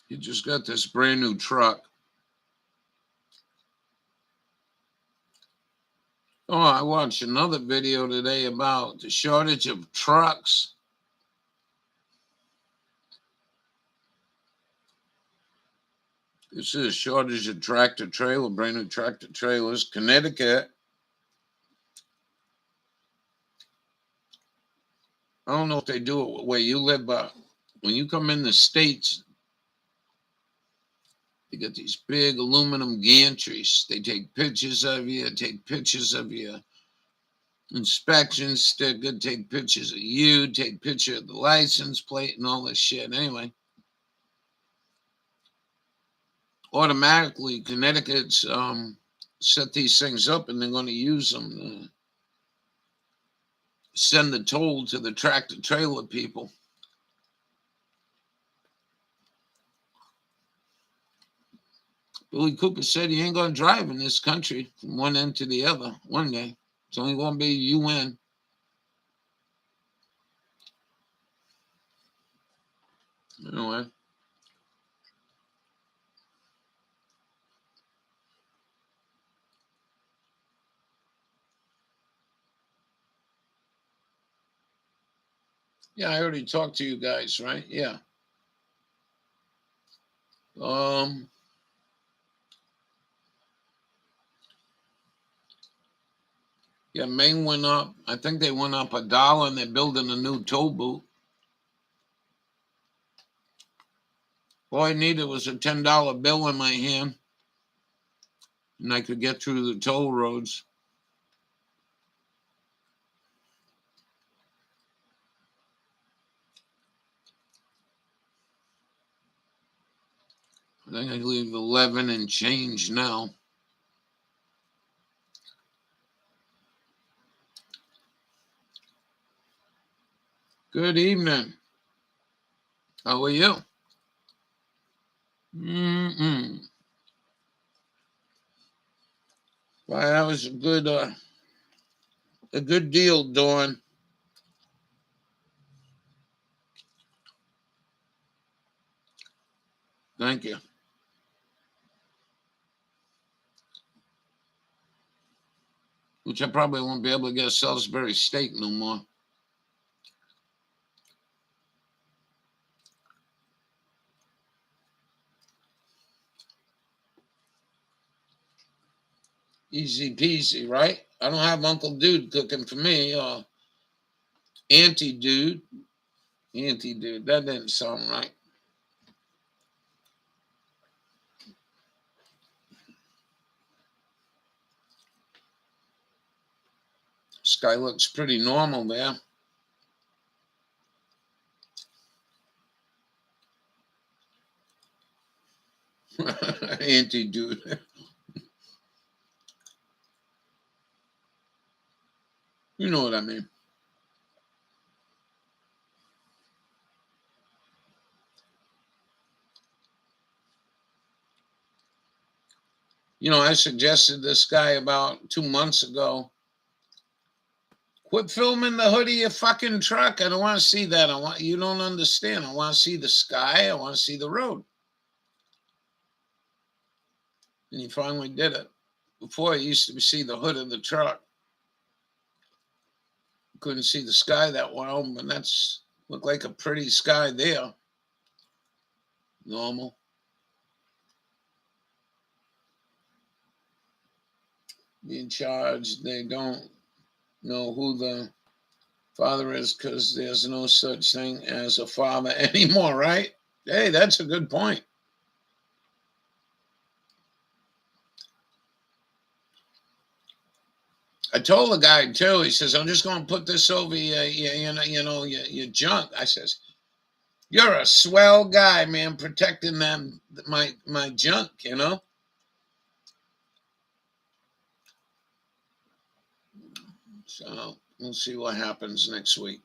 You just got this brand new truck. Oh, I watched another video today about the shortage of trucks. This is a shortage of tractor trailer, brand new tractor trailers. Connecticut. I don't know if they do it where you live, but when you come in the States, they got these big aluminum gantries. They take pictures of you, take pictures of your inspection sticker, take pictures of you, take picture of the license plate and all this shit. Anyway, automatically Connecticut's set these things up and they're going to use them to send the toll to the tractor trailer people. Billy Cooper said he ain't going to drive in this country from one end to the other one day. It's only going to be UN. Anyway. Yeah, I already talked to you guys, right? Yeah. Yeah, Maine went up. I think they went up $1 and they're building a new toll booth. All I needed was a $10 bill in my hand and I could get through the toll roads. I think I leave 11 and change now. Good evening. How are you? Well, that was a good deal, Dawn. Thank you. Which I probably won't be able to get a Salisbury steak no more. Easy peasy, right? I don't have Uncle Dude cooking for me, or Auntie Dude. Auntie Dude, that didn't sound right. Sky looks pretty normal there. Auntie Dude. You know what I mean. You know, I suggested this guy about 2 months ago. Quit filming the hood of your fucking truck. I don't want to see that. You don't understand. I want to see the sky. I want to see the road. And he finally did it. Before, you used to see the hood of the truck. Couldn't see the sky that well, but that's looked like a pretty sky there. Normal. Being charged, they don't know who the father is because there's no such thing as a father anymore, right? Hey, that's a good point. I told the guy too. He says, "I'm just going to put this over your junk." I says, "You're a swell guy, man, protecting my junk, you know." So we'll see what happens next week.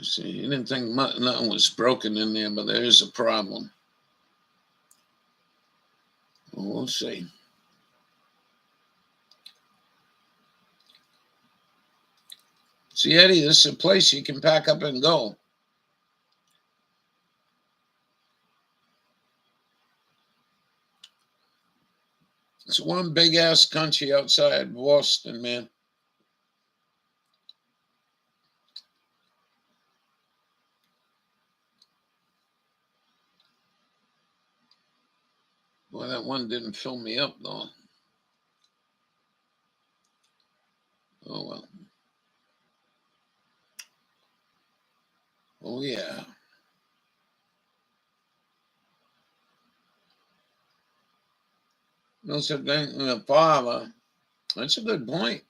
See, you didn't think nothing was broken in there, but there is a problem. We'll see. See, Eddie, this is a place you can pack up and go. It's one big ass country outside Boston, man. Boy, that one didn't fill me up though. Oh well. Oh yeah. No such thing as a father. That's a good point.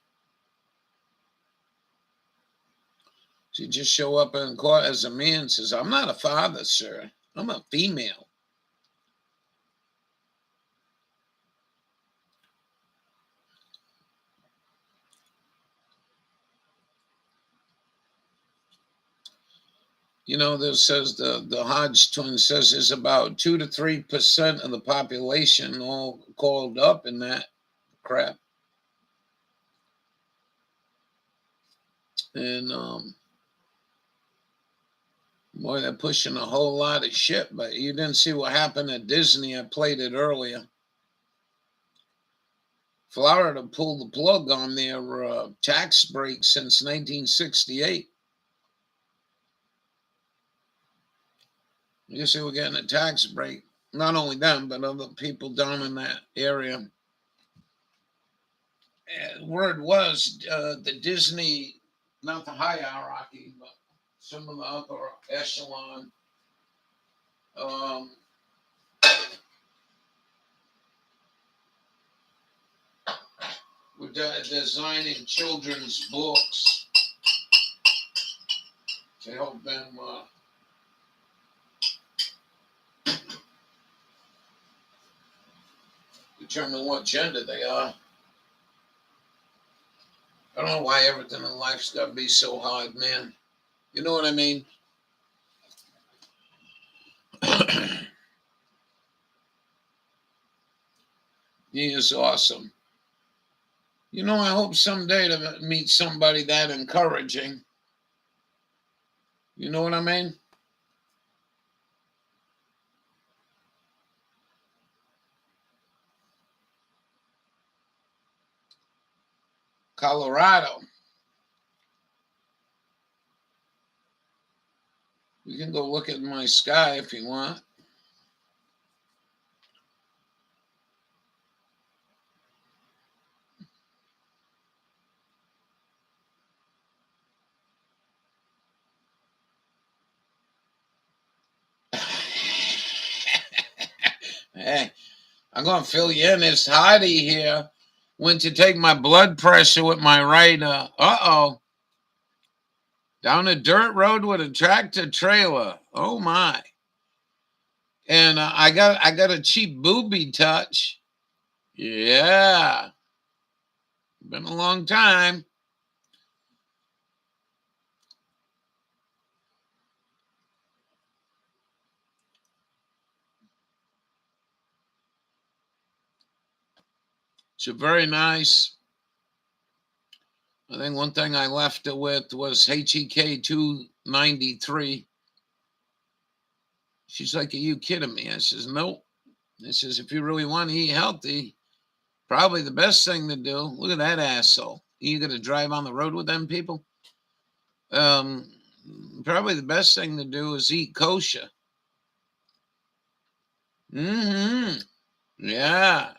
So you just show up in court as a man and says, "I'm not a father, sir. I'm a female." You know, this says the Hodge twin says there's about 2 to 3% of the population all called up in that crap. And boy, they're pushing a whole lot of shit. But you didn't see what happened at Disney. I played it earlier. Florida pulled the plug on their tax break since 1968. You see, we're getting a tax break. Not only them, but other people down in that area. And word was the Disney, not the hierarchy, but some of the upper echelon, were designing children's books to help them determine what gender they are. I don't know why everything in life's got to be so hard, man. You know what I mean? He is awesome. You know, I hope someday to meet somebody that encouraging. You know what I mean? Colorado. You can go look at my sky if you want. Hey, I'm going to fill you in. It's Heidi here. Went to take my blood pressure with my right. Down a dirt road with a tractor trailer. Oh my! And I got a cheap booby touch. Yeah, been a long time. It's a very nice. I think one thing I left it with was HEK 293. She's like, "Are you kidding me?" I says, "Nope." I says, "If you really want to eat healthy, probably the best thing to do." Look at that asshole. You gonna drive on the road with them people? Probably the best thing to do is eat kosher. Mm-hmm. Yeah.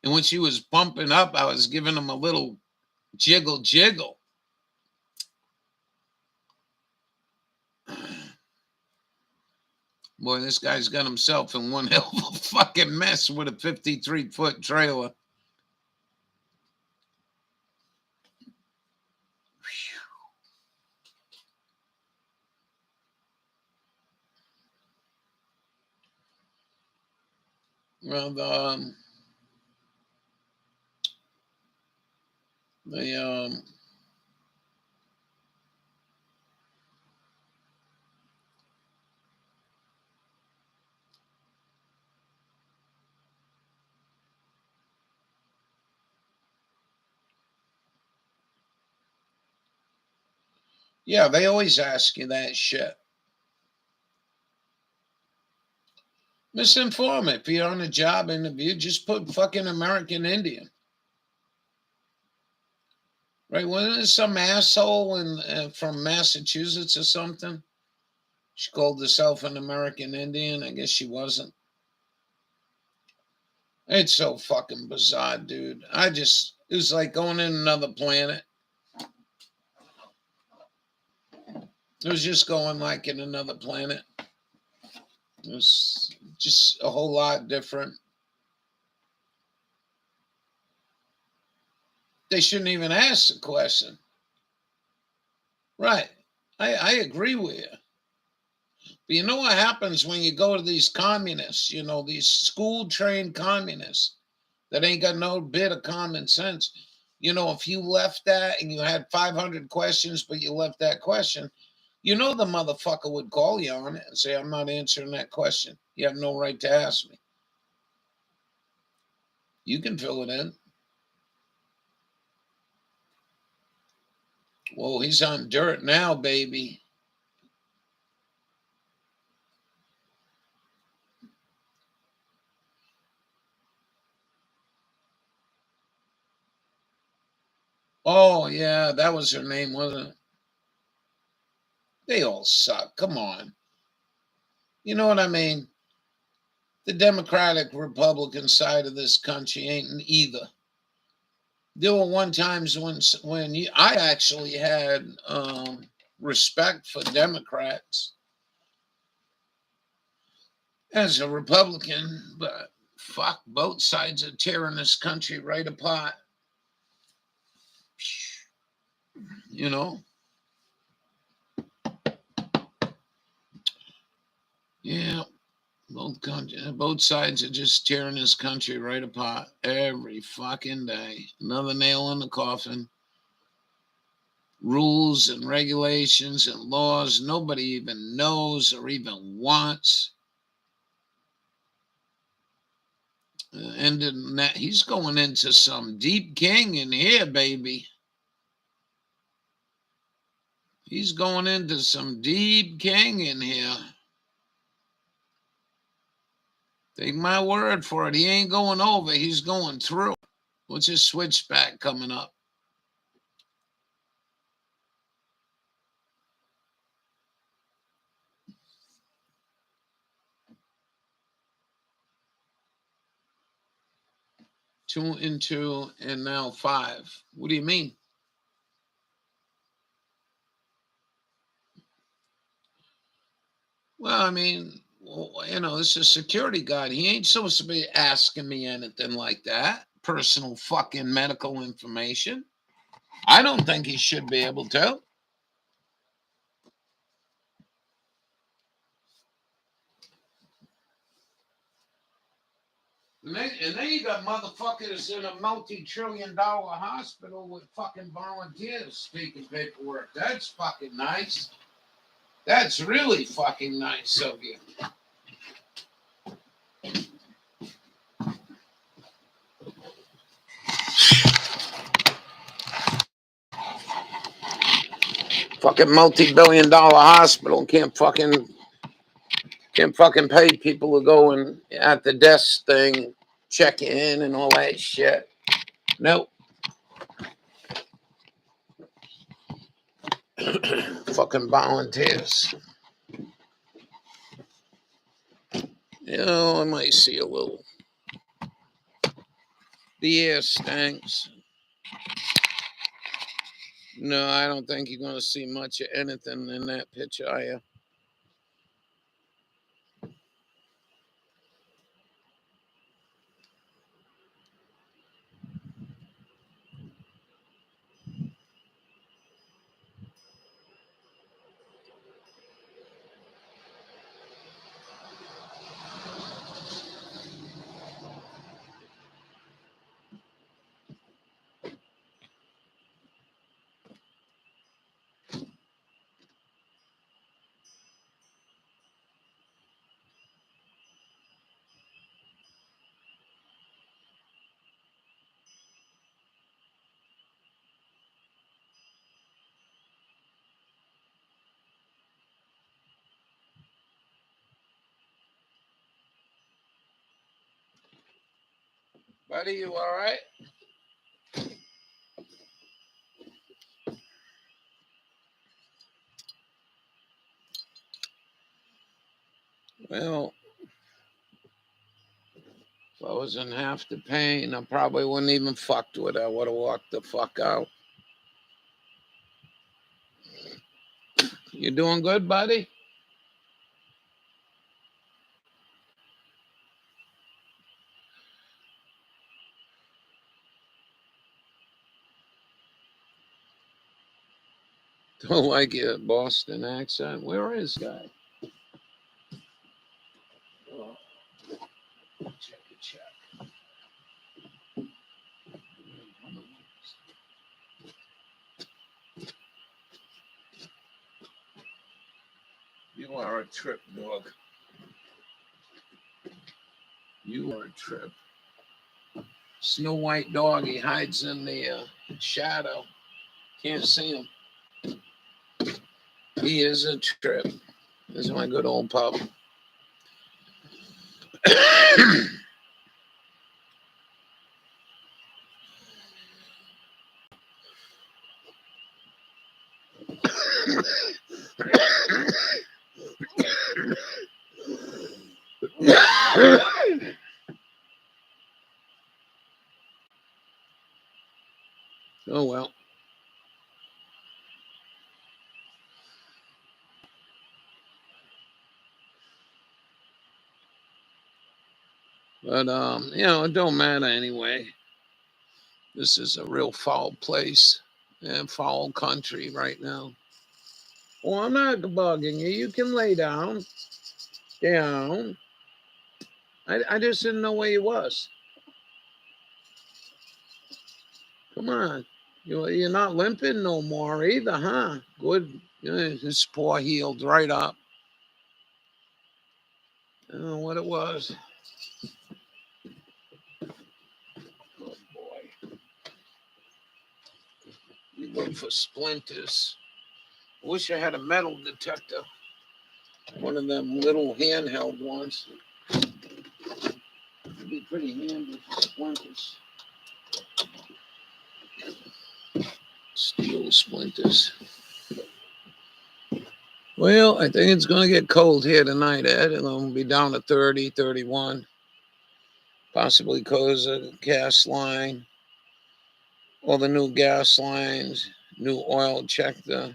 And when she was pumping up, I was giving him a little jiggle. Boy, this guy's got himself in one hell of a fucking mess with a 53-foot trailer. Well, yeah, they always ask you that shit. Misinform it. If you're on a job interview, just put fucking American Indian. Right? Wasn't it some asshole from Massachusetts or something? She called herself an American Indian. I guess she wasn't. It's so fucking bizarre, dude. It was like going in another planet. It was just going like in another planet. It was just a whole lot different. They shouldn't even ask the question. Right. I agree with you. But you know what happens when you go to these communists, these school-trained communists that ain't got no bit of common sense. If you left that and you had 500 questions, but you left that question, the motherfucker would call you on it and say, "I'm not answering that question. You have no right to ask me." You can fill it in. Whoa, he's on dirt now, baby. Oh, yeah, that was her name, wasn't it? They all suck. Come on. You know what I mean? The Democratic Republican side of this country ain't in either. There were one times when I actually had respect for Democrats as a Republican, but fuck, both sides are tearing this country right apart. You know? Yeah. Both sides are just tearing this country right apart every fucking day. Another nail in the coffin. Rules and regulations and laws nobody even knows or even wants. And he's going into some deep king in here, baby. He's going into some deep king in here. Take my word for it. He ain't going over. He's going through. What's his switchback coming up? 2 and 2, and now 5. What do you mean? Well, I mean, this is a security guard. He ain't supposed to be asking me anything like that. Personal fucking medical information. I don't think he should be able to. And then you got motherfuckers in a multi-trillion-dollar hospital with fucking volunteers taking paperwork. That's fucking nice. That's really fucking nice of you. Fucking multi-billion-dollar hospital can't fucking pay people to go and at the desk thing, check in and all that shit. Nope. Fucking volunteers. I might see a little. The air stinks. No, I don't think you're going to see much of anything in that picture, are you? Buddy, you all right? Well, if I was in half the pain, I probably wouldn't even fucked with it. I would have walked the fuck out. You doing good, buddy? Don't like your Boston accent. Where is guy? Oh, check it, check. You are a trip, dog. You are a trip. Snow White dog, he hides in the shadow. Can't see him. He is a trip. This is my good old pup. Oh, well. But, it don't matter anyway. This is a real foul place and foul country right now. Well, I'm not bugging you. You can lay down. Down. I just didn't know where you was. Come on. You're not limping no more either, huh? Good. His paw healed right up. I don't know what it was. Oh, boy. You look for splinters. I wish I had a metal detector. One of them little handheld ones. It'd be pretty handy for splinters. Steel splinters. Well, I think it's going to get cold here tonight, Ed. It'll be down to 30, 31. Possibly cause a gas line. All the new gas lines, new oil, check the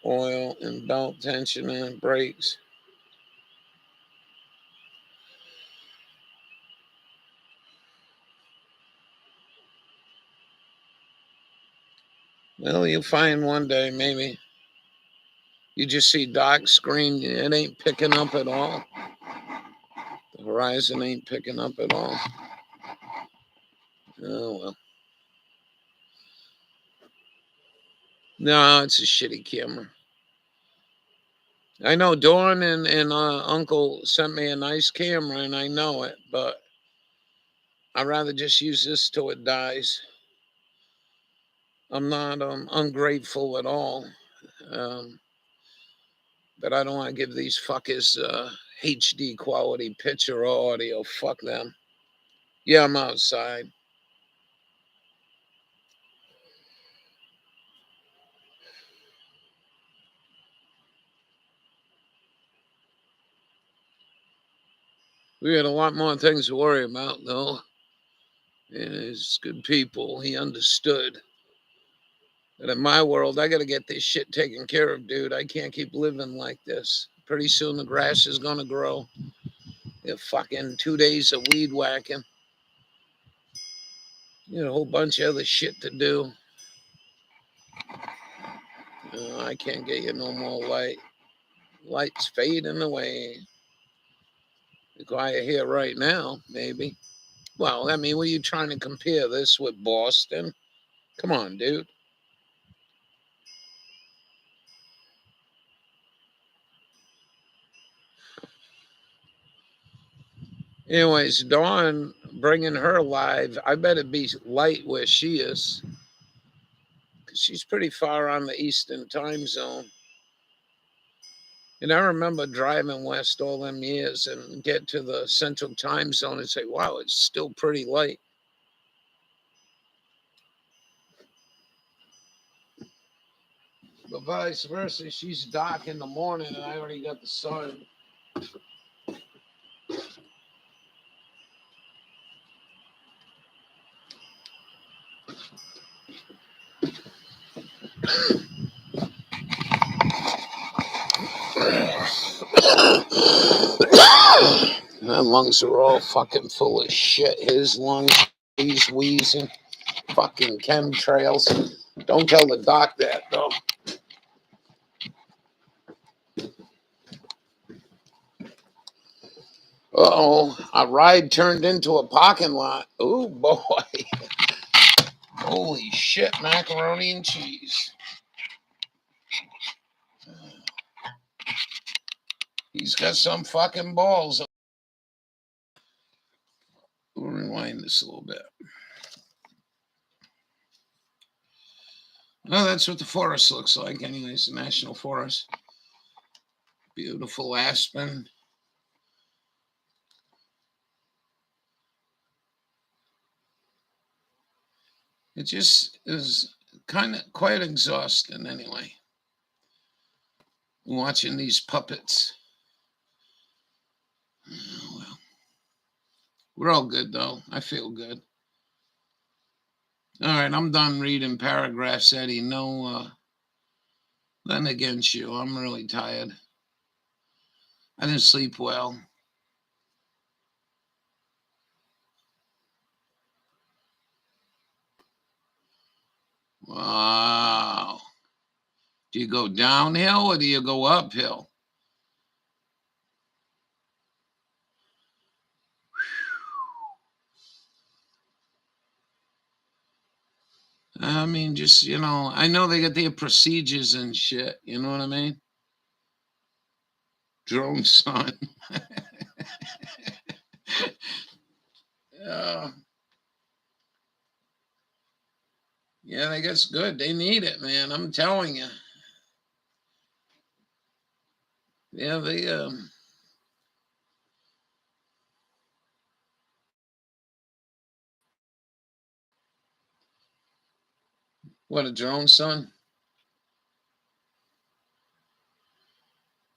oil and belt tension and brakes. Well, you'll find one day, maybe. You just see dark screen. It ain't picking up at all. The horizon ain't picking up at all. Oh, well. No, it's a shitty camera. I know Dawn and Uncle sent me a nice camera, and I know it, but I'd rather just use this till it dies. I'm not ungrateful at all. But I don't want to give these fuckers HD quality picture or audio. Fuck them. Yeah, I'm outside. We had a lot more things to worry about, though. And he's good people. He understood that in my world, I got to get this shit taken care of, dude. I can't keep living like this. Pretty soon the grass is going to grow. Fucking 2 days of weed whacking. A whole bunch of other shit to do. I can't get you no more light. Light's fading away. Be quiet here right now, maybe. Well, I mean, what are you trying to compare this with Boston? Come on, dude. Anyways, Dawn bringing her live. I bet it be light where she is. Because she's pretty far on the Eastern time zone. And I remember driving west all them years and get to the Central time zone and say, wow, it's still pretty light. But vice versa, she's dark in the morning and I already got the sun. My lungs are all fucking full of shit. His lungs, he's wheezing. Fucking chemtrails. Don't tell the doc that, though. Uh-oh, a ride turned into a parking lot. Oh, boy. Holy shit, macaroni and cheese. He's got some fucking balls. We'll rewind this a little bit. Well, that's what the forest looks like anyways, the national forest. Beautiful aspen. It just is kind of quite exhausting anyway. Watching these puppets. Oh, well. We're all good though. I feel good. All right, I'm done reading paragraphs, Eddie. No, nothing against you. I'm really tired. I didn't sleep well. Wow. Do you go downhill or do you go uphill? I mean, just, I know they got their procedures and shit. You know what I mean? Drone son. Yeah, I guess good. They need it, man. I'm telling you. Yeah, they what, a drone son?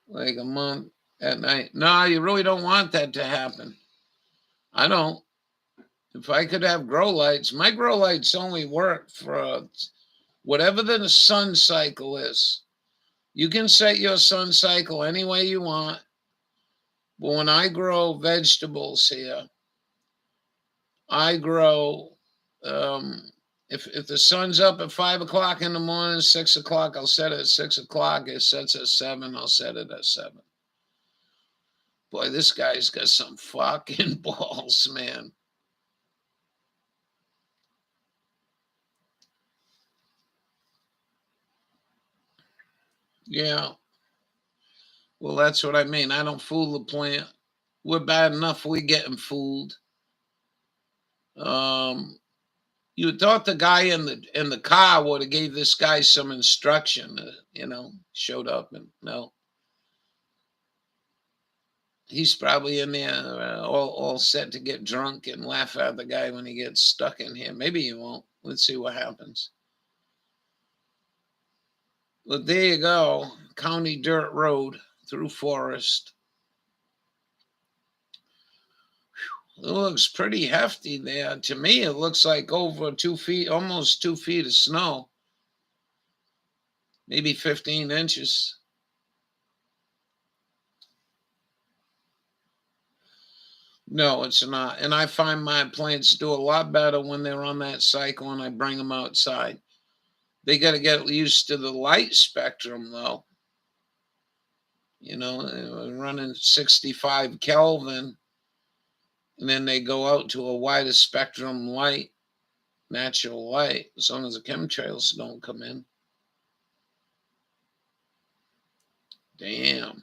Like a month. at night. No, you really don't want that to happen. I don't. If I could have grow lights, my grow lights only work for whatever the sun cycle is. You can set your sun cycle any way you want. But when I grow vegetables here, I grow. If the sun's up at 5 o'clock in the morning, 6 o'clock, I'll set it at 6 o'clock. It sets at 7. I'll set it at 7. Boy, this guy's got some fucking balls, man. Yeah. Well, that's what I mean. I don't fool the plant. We're bad enough we getting fooled. Um, you thought the guy in the car would have gave this guy some instruction. Showed up and no, he's probably in there all set to get drunk and laugh at the guy when he gets stuck in here. Maybe he won't. Let's see what happens. But there you go, county dirt road through forest. It looks pretty hefty there. To me, it looks like over 2 feet, almost 2 feet of snow. Maybe 15 inches. No, it's not. And I find my plants do a lot better when they're on that cycle and I bring them outside. They got to get used to the light spectrum, though. Running 65 Kelvin, and then they go out to a wider spectrum light, natural light, as long as the chemtrails don't come in. Damn.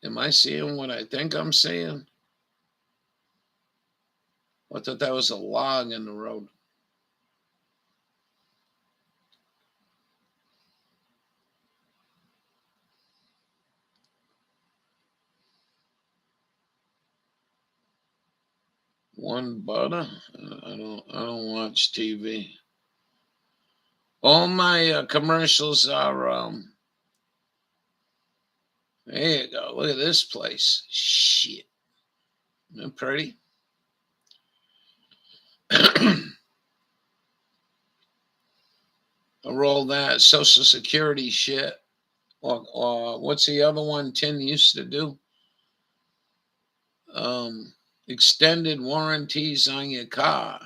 Am I seeing what I think I'm seeing? I thought that was a log in the road. One butter? I don't watch TV. All my commercials are there you go. Look at this place. Shit. Isn't it pretty? I roll that Social Security shit. Or what's the other one Tim used to do? Extended warranties on your car.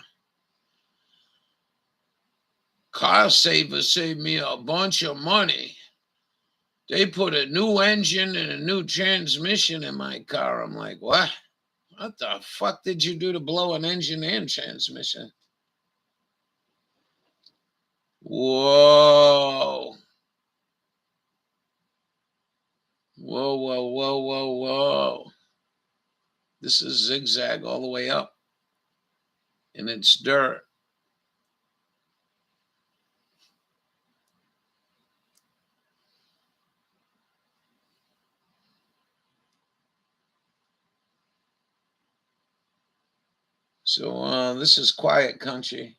Car Saver saved me a bunch of money. They put a new engine and a new transmission in my car. I'm like, what? What the fuck did you do to blow an engine and transmission? Whoa. Whoa, whoa, whoa, whoa, whoa. This is zigzag all the way up. And it's dirt. So this is quiet country.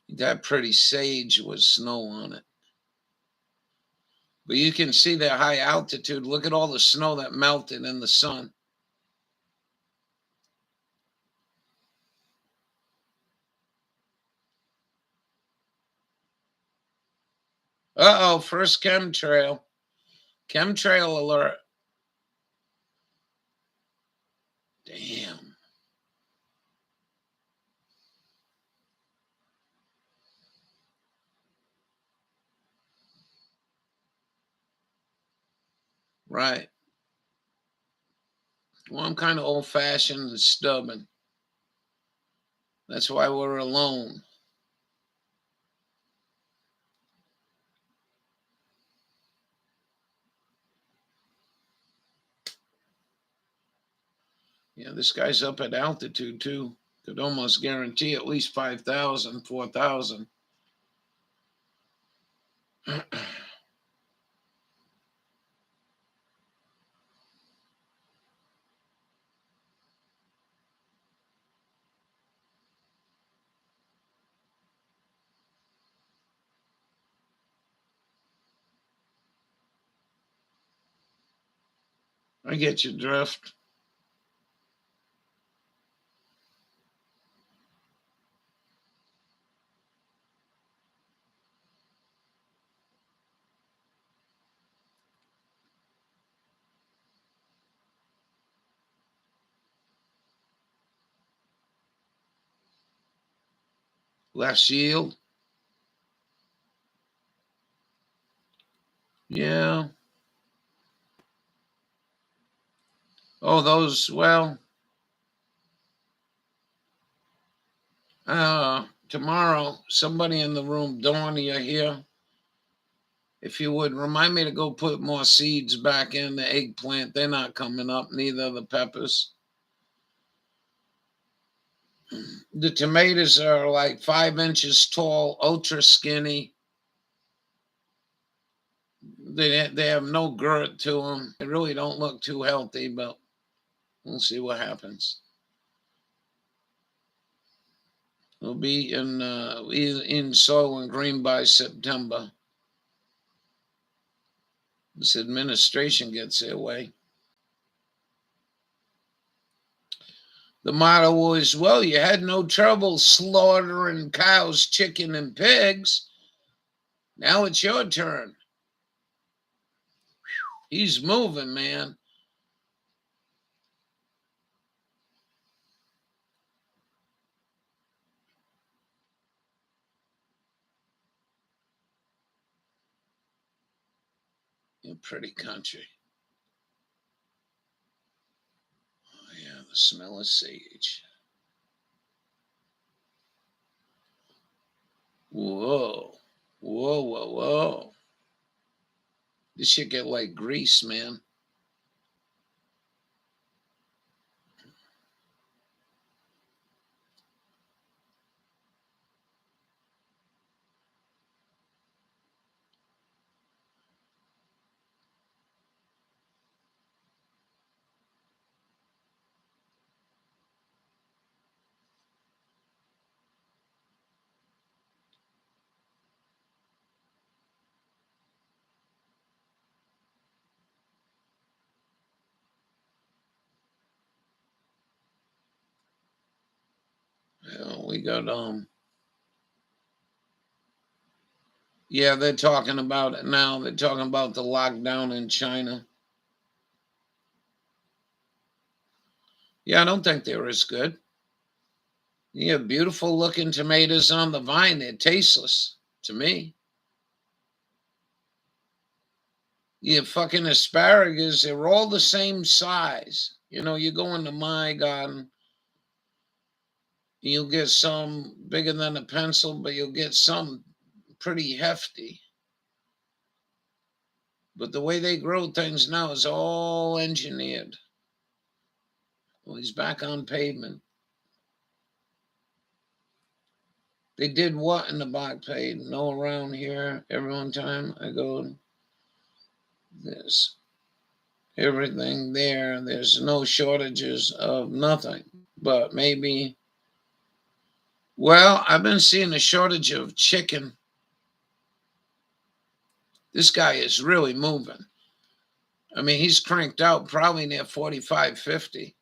That pretty sage with snow on it. But you can see that high altitude. Look at all the snow that melted in the sun. Uh-oh, first chemtrail. Chemtrail alert. Damn. Right. Well, I'm kind of old-fashioned and stubborn. That's why we're alone. Yeah, this guy's up at altitude, too. Could almost guarantee at least 5,000, 4,000. I get your drift. Less yield. Yeah. Oh, those, well, tomorrow, somebody in the room, Dawn, you're here. If you would, remind me to go put more seeds back in the eggplant. They're not coming up, neither the peppers. The tomatoes are like 5 inches tall, ultra skinny. They have no girth to them. They really don't look too healthy, but we'll see what happens. We'll be in soil and green by September. This administration gets their way. The motto is, well, you had no trouble slaughtering cows, chicken, and pigs. Now it's your turn. He's moving, man. A pretty country. Oh, yeah, the smell of sage. Whoa. Whoa, whoa, whoa. This should get like grease, man. Well, we got yeah, they're talking about it now. They're talking about the lockdown in China. Yeah, I don't think they're as good. You have beautiful looking tomatoes on the vine. They're tasteless to me. You have fucking asparagus. They're all the same size. You know, you go into my garden, you'll get some bigger than a pencil, but you'll get some pretty hefty. But the way they grow things now is all engineered. Well, he's back on pavement. They did what in the back page? No, around here, every one time I go, there's everything there. There's no shortages of nothing. But maybe, well, I've been seeing a shortage of chicken. This guy is really moving. I mean, he's cranked out probably near 45, 50.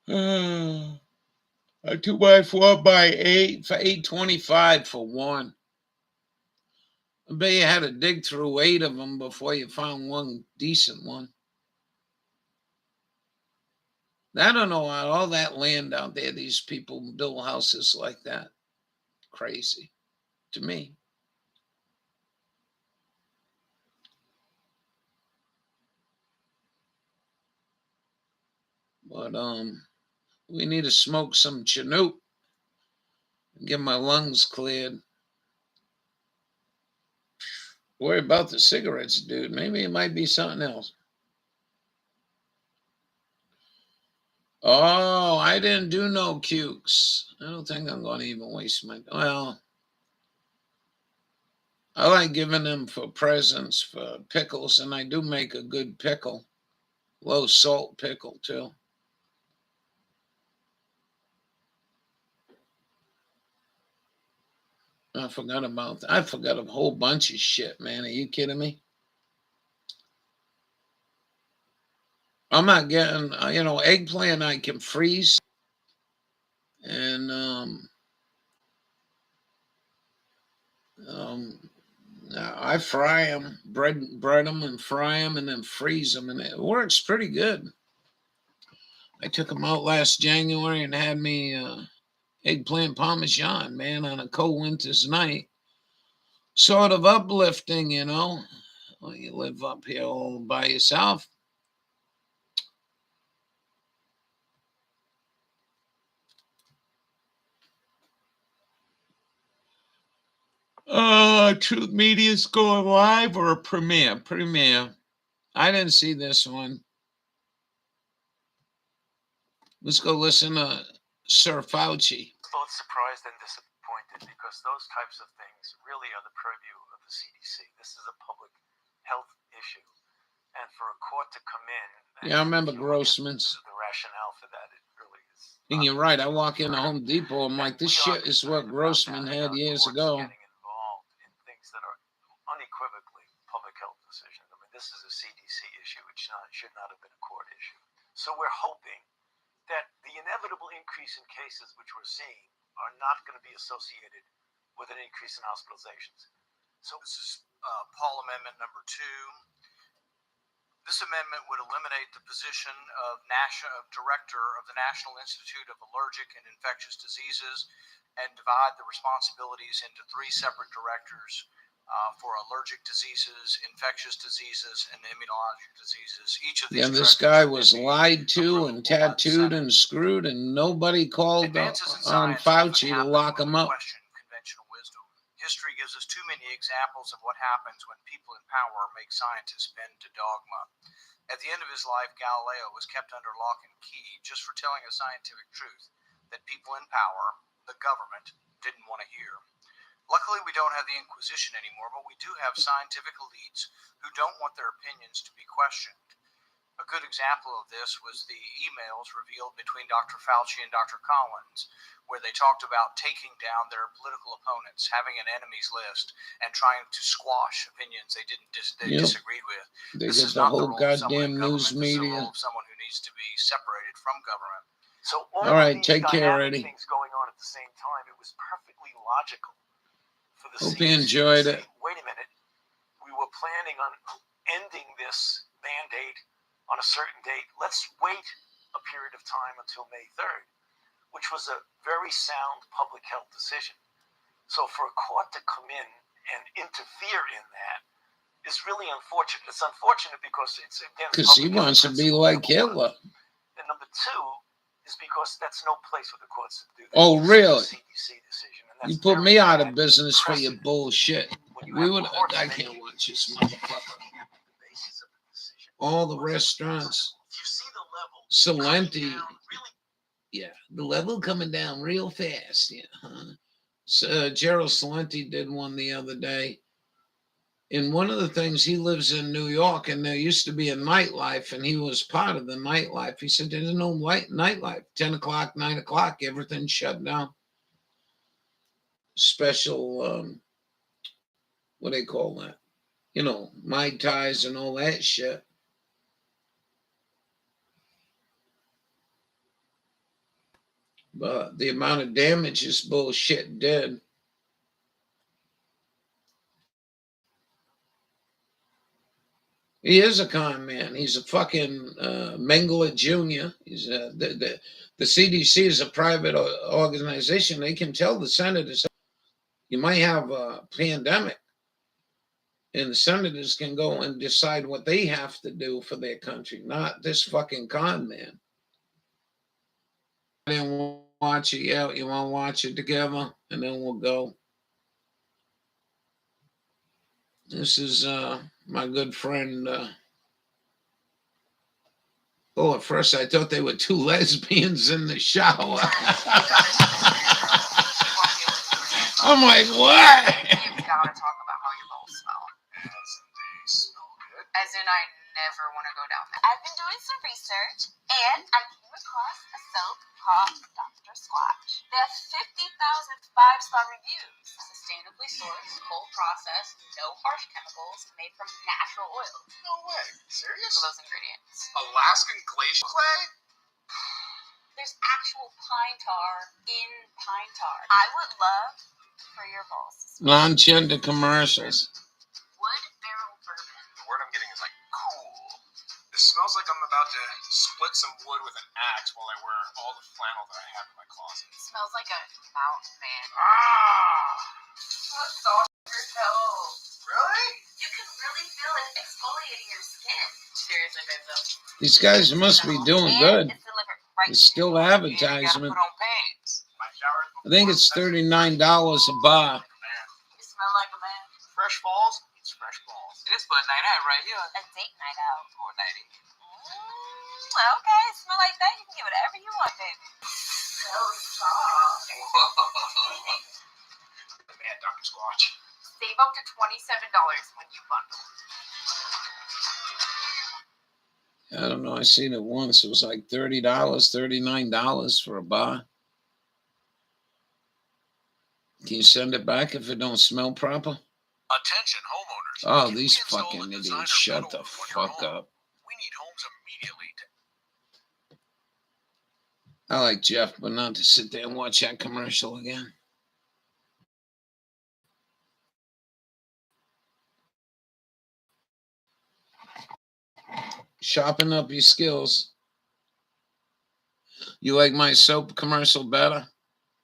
A 2x4x8 for $8.25 for one. I bet you had to dig through 8 of them before you found one decent one. I don't know all that land out there. These people build houses like that. Crazy to me. But we need to smoke some Chinook and get my lungs cleared. Worry about the cigarettes, dude. Maybe it might be something else. Oh, I didn't do no cukes. I don't think I'm going to even waste my. Well, I like giving them for presents for pickles, and I do make a good pickle. Low salt pickle, too. I forgot about that. I forgot a whole bunch of shit, man. Are you kidding me? I'm not getting, eggplant I can freeze. And I fry them, bread them and fry them and then freeze them. And it works pretty good. I took them out last January and had me eggplant parmesan, man, on a cold winter's night. Sort of uplifting, Well, you live up here all by yourself. Truth Media's going live or a premiere? Premiere. I didn't see this one. Let's go listen to Sir Fauci. Both surprised and disappointed because those types of things really are the purview of the CDC. This is a public health issue. And for a court to come in... Yeah, I remember Grossman's. The rationale for that, it really is... And you're right. I walk into Home Depot. I'm like, this shit is what Grossman had years ago. Getting involved in things that are unequivocally public health decisions. I mean, this is a CDC issue. It should not have been a court issue. So we're hoping that the inevitable increase in cases which we're seeing are not going to be associated with an increase in hospitalizations. So this is Paul Amendment number 2. This amendment would eliminate the position of Director of the National Institute of Allergic and Infectious Diseases and divide the responsibilities into 3 separate directors for allergic diseases, infectious diseases, and immunologic diseases. Each of these this guy was lied to and tattooed and screwed, and nobody called on Fauci to lock him up. Conventional wisdom. History gives us too many examples of what happens when people in power make scientists bend to dogma. At the end of his life, Galileo was kept under lock and key just for telling a scientific truth that people in power, the government, didn't want to hear. Luckily, we don't have the Inquisition anymore, but we do have scientific elites who don't want their opinions to be questioned. A good example of this was the emails revealed between Dr. Fauci and Dr. Collins, where they talked about taking down their political opponents, having an enemies list, and trying to squash opinions they disagreed with. They This get is the not whole the role of goddamn someone in news government. This is the media. role of someone who needs to be separated from government. So all right, take care, Eddie. Things going on at the same time, it was perfectly logical for the Hope CDC you enjoyed to say, it. wait a minute, we were planning on ending this Band-Aid on a certain date. Let's wait a period of time until May 3rd, which was a very sound public health decision. So for a court to come in and interfere in that is really unfortunate. It's unfortunate because it's against because he wants to be like Hitler. And number 2 is because that's no place for the courts to do that. Oh, really? CDC decision, and You put me out of business for your bullshit. I can't watch this motherfucker. All the restaurants. Salenti. Yeah, the level coming down real fast. Yeah. So, Gerald Salenti did one the other day. And one of the things, he lives in New York, and there used to be a nightlife, and he was part of the nightlife. He said there's no nightlife. 10 o'clock, 9 o'clock, everything's shut down. Special, what do they call that? Mai Tais and all that shit. But the amount of damage this bullshit did. He is a con man. He's a fucking Mengele Jr. He's the CDC is a private organization. They can tell the senators you might have a pandemic, and the senators can go and decide what they have to do for their country, not this fucking con man. I didn't watch it yet. You want to watch it together, and then we'll go. This is my good friend. At first I thought they were 2 lesbians in the shower. I'm like, what? You've got to talk about how you both smell. As in, I never want to go down there. I've been doing some research, and I came across a soap called Dr. Squatch. They have 50,000 five-star reviews. Sustainably sourced, cold processed, no harsh chemicals, made from natural oil. No way. Serious? For those ingredients. Alaskan glacial clay? There's actual pine tar in pine tar. I would love for your balls to smell. Non-gender commercials. Wood barrel bourbon. The word I'm getting is like cool. It smells like I'm about to split some wood with an axe while I wear all the flannel that I have in my closet. It smells like a mountain man. That's all your toes. Really? You can really feel it exfoliating your skin. Seriously, babe, though. These guys must be doing good. It's delivered right It's still to your door. advertisement. Put on pants. My shower. I think it's $39 a bar. You smell like a man. Fresh balls? It's fresh balls. It is for a night out right here. A date night out. Or nighty. Okay, smell like that. You can get whatever you want, baby. So soft. Man, Dr. Squatch. Save up to $27 when you bundle. I don't know. I seen it once. It was like $30, $39 for a bar. Can you send it back if it don't smell proper? Attention homeowners. Oh, Can these we install fucking a idiots. designer Shut metal the roof on your fuck home? up. We need homes immediately to I like Jeff, but not to sit there and watch that commercial again. Sharpen up your skills. You like my soap commercial better?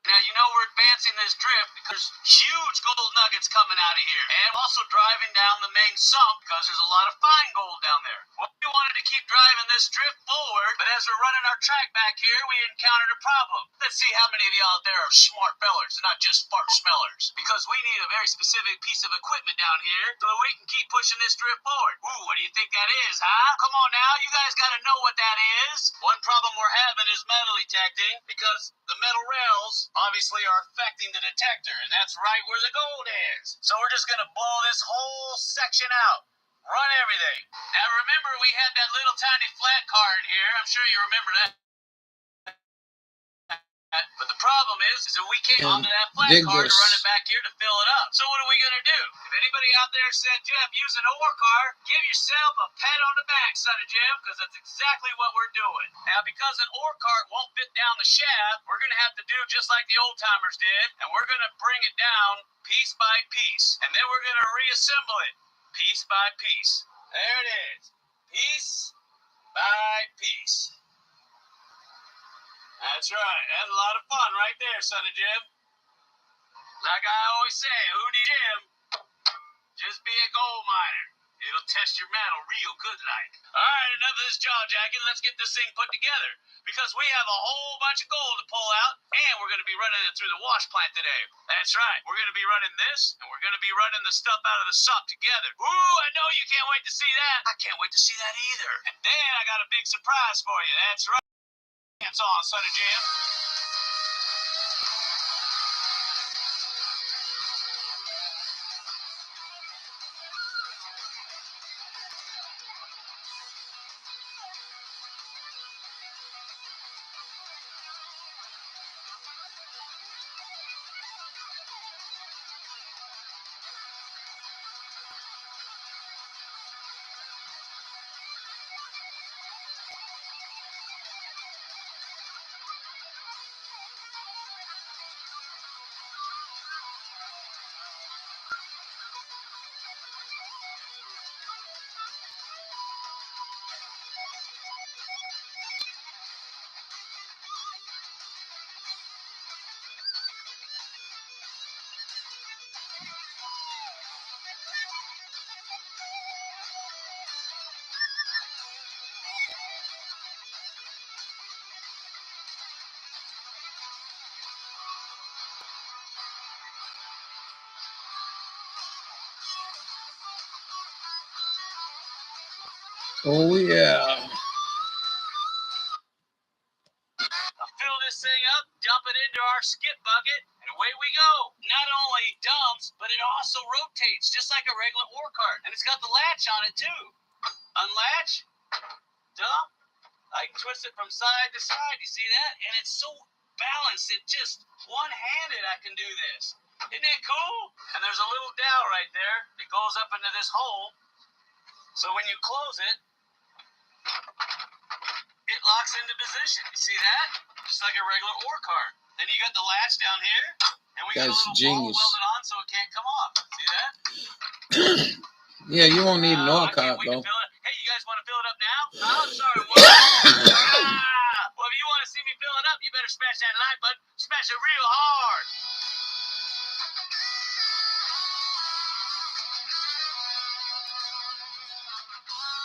Now, you know we're advancing this drift because huge gold nuggets coming out of here. And also driving down the main sump because there's a lot of fine gold down there. Well, we wanted to keep driving this drift forward, but as we're running our track back here, we encountered a problem. Let's see how many of y'all out there are smart fellers and not just fart smellers. Because we need a very specific piece of equipment down here so that we can keep pushing this drift forward. Ooh, what do you think that is, huh? Come on now, you guys got to know what that is. One problem we're having is metal detecting because the metal rails obviously are affecting the detector, and that's right where the gold is. So we're just going to blow this whole section out. Run everything. Now remember, we had that little tiny flat car in here. I'm sure you remember that. But the problem is that we came onto that flat car to run it back here to fill it up. So what are we going to do? If anybody out there said, Jeff, use an ore car, give yourself a pat on the back, son of Jim, because that's exactly what we're doing. Now, because an ore cart won't fit down the shaft, we're going to have to do just like the old timers did, and we're going to bring it down piece by piece. And then we're going to reassemble it piece by piece. There it is. Piece by piece. That's right. That's a lot of fun right there, son of Jim. Like I always say, who needs Jim? Just be a gold miner. It'll test your metal real good like. All right, enough of this jaw jacking. Let's get this thing put together. Because we have a whole bunch of gold to pull out, and we're going to be running it through the wash plant today. That's right. We're going to be running this, and we're going to be running the stuff out of the sump together. Ooh, I know you can't wait to see that. I can't wait to see that either. And then I got a big surprise for you. That's right. It's on, son of Jim. Oh, yeah. Fill this thing up, dump it into our skip bucket, and away we go. Not only dumps, but it also rotates just like a regular ore cart. And it's got the latch on it too. Unlatch, dump. I can twist it from side to side. You see that? And it's so balanced it just one-handed. I can do this. Isn't that cool? And there's a little dowel right there that goes up into this hole. So when you close it, it locks into position. You see that? Just like a regular ore cart. Then you got the latch down here, and we got a little ball welded on so it can't come off. See that? Yeah, you won't need an ore cart, though. Hey, you guys want to fill it up now? I'm sorry, what? Well, if you want to see me fill it up, you better smash that like button. Smash it real hard.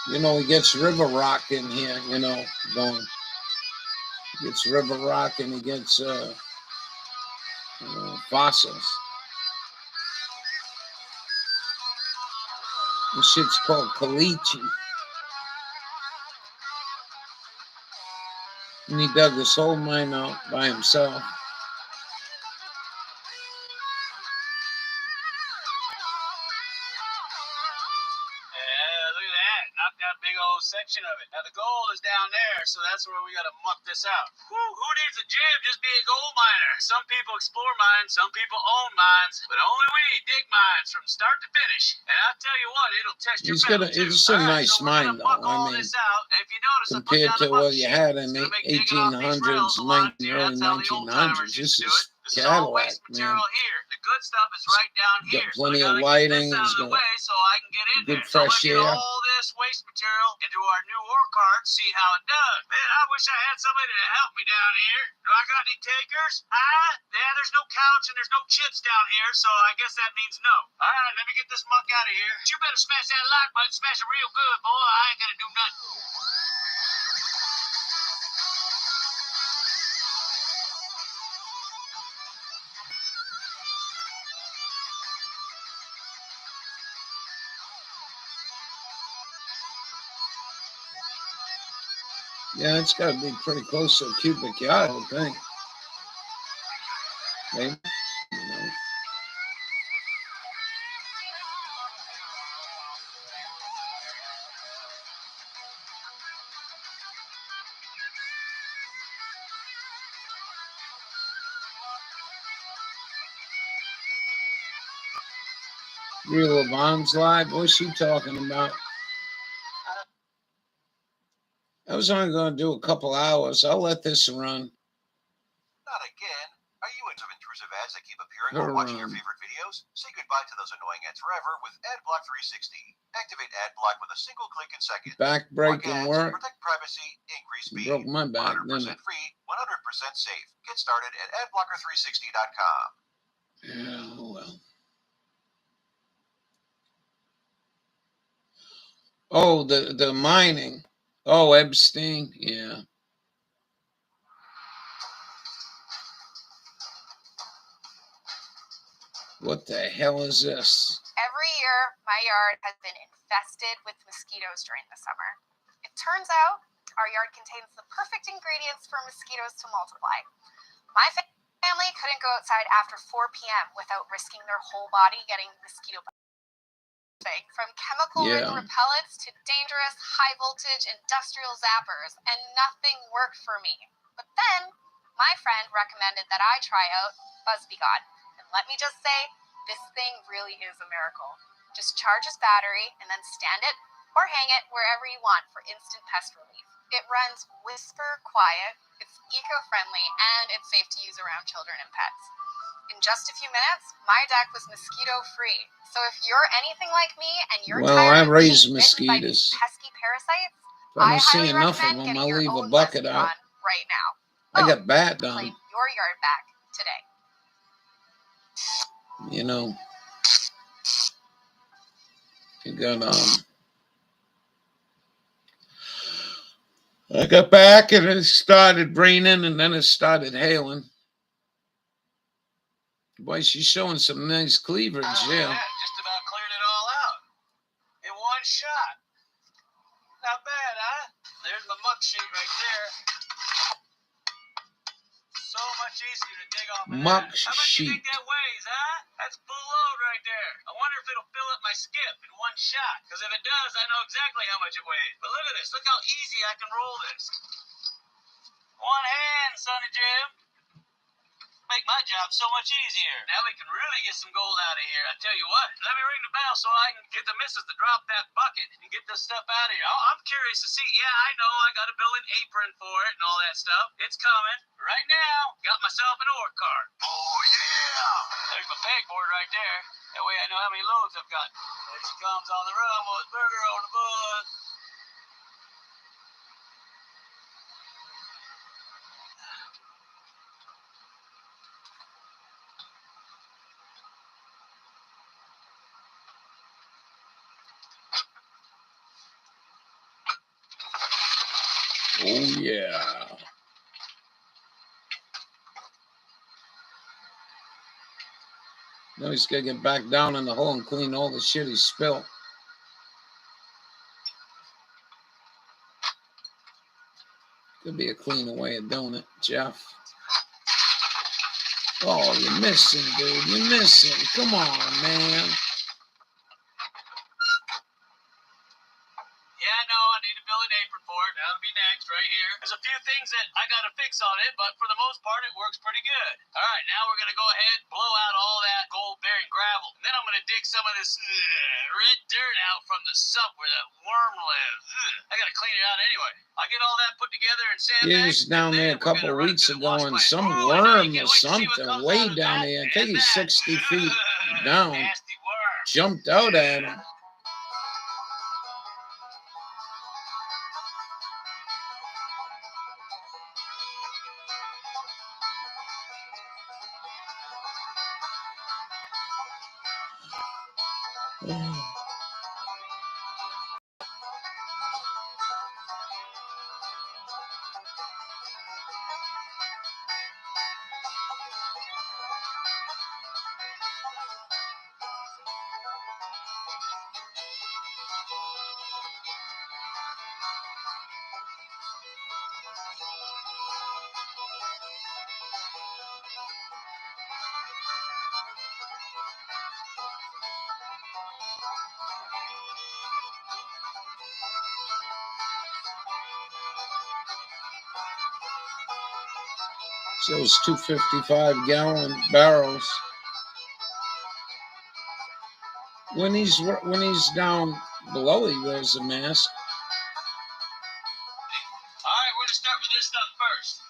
You know, he gets river rock in here, you know, going. He gets river rock and he gets fossils. This shit's called caliche. And he dug this whole mine out by himself. Look at that. Knocked out a big old section of it. Now, the gold is down there, so that's where we got to muck this out. Who needs a gym? Just be a gold miner. Some people explore mines, some people own mines, but only we dig mines from start to finish. And I'll tell you what, it'll test your metal, too. It's a nice mine, though. I mean, compared to what you had in the 1800s, early 1900s, this is Cadillac, man. The good stuff is right down Got here. plenty of lighting. It's got so I can get in good there. fresh So air. all this waste material into our new ore cart, see how it does. Man, I wish I had somebody to help me down here. Do I got any takers? Huh? Yeah, there's no couch and there's no chips down here, so I guess that means no. All right, let me get this muck out of here. You better smash that like button, smash it real good, boy. I ain't gonna do nothing. Yeah, it's got to be pretty close to a cubic yard, I would think. Maybe. Real Levon's live. What's she talking about? I was only going to do a couple hours. I'll let this run. Not again. Are you into intrusive ads that keep appearing while watching your favorite videos? Say goodbye to those annoying ads forever with AdBlock 360. Activate AdBlock with a single click in seconds. Back breaking work. Protect privacy, increase speed. Broke my back, 100% didn't it? free, 100% safe. Get started at adblocker360.com. Yeah, well. Oh, the mining. Oh, Epstein. Yeah. What the hell is this? Every year, my yard has been infested with mosquitoes during the summer. It turns out our yard contains the perfect ingredients for mosquitoes to multiply. My family couldn't go outside after 4 p.m. without risking their whole body getting mosquito bites. From chemical-ridden repellents to dangerous high-voltage industrial zappers, and nothing worked for me. But then, my friend recommended that I try out BuzzBeGod. And let me just say, this thing really is a miracle. Just charge its battery and then stand it or hang it wherever you want for instant pest relief. It runs whisper quiet, it's eco-friendly, and it's safe to use around children and pets. In just a few minutes, my deck was mosquito-free. So if you're anything like me and you're tired of being bitten by these pesky parasites, I highly recommend getting your own BuzzBeGod right now. I got bat done. Claim your yard back today. You know, you got I got back and it started raining and then it started hailing. Boy, she's showing some nice cleavage, yeah. Just about cleared it all out in one shot. Not bad, huh? There's the muck sheet right there. So much easier to dig off of Muck that. How much sheet. you think that weighs, huh? That's full load right there. I wonder if it'll fill up my skip in one shot. Because if it does, I know exactly how much it weighs. But look at this. Look how easy I can roll this. One hand, Sonny Jim. Make my job so much easier. Now we can really get some gold out of here. I tell you what, let me ring the bell so I can get the missus to drop that bucket and get this stuff out of here. I'm curious to see. Yeah, I know I got to build an apron for it and all that stuff. It's coming. Right now, got myself an ore cart. Oh, yeah! There's my pegboard right there. That way I know how many loads I've got. There she comes on the run with burger on the bun. Oh, yeah. Now he's got to get back down in the hole and clean all the shit he spilled. Could be a cleaner way of doing it, Jeff. Oh, you're missing, dude. You're missing. Come on, man. Yeah, I know. I need to build an apron for it. That'll be next right here. There's a few things that I got to fix on it, but for the most part, it works pretty good. All right, now we're going to go ahead, blow out all that gold-bearing gravel. And then I'm going to dig some of this red dirt out from the sump where that worm lives. I got to clean it out anyway. I'll get all that put together and He sandbag. was down there a couple of weeks ago on some worm or something way down there. I think he's 60 feet down. Jumped out at him. Shows 255-gallon barrels. When he's down below, he wears a mask. All right, we're going to start with this stuff first.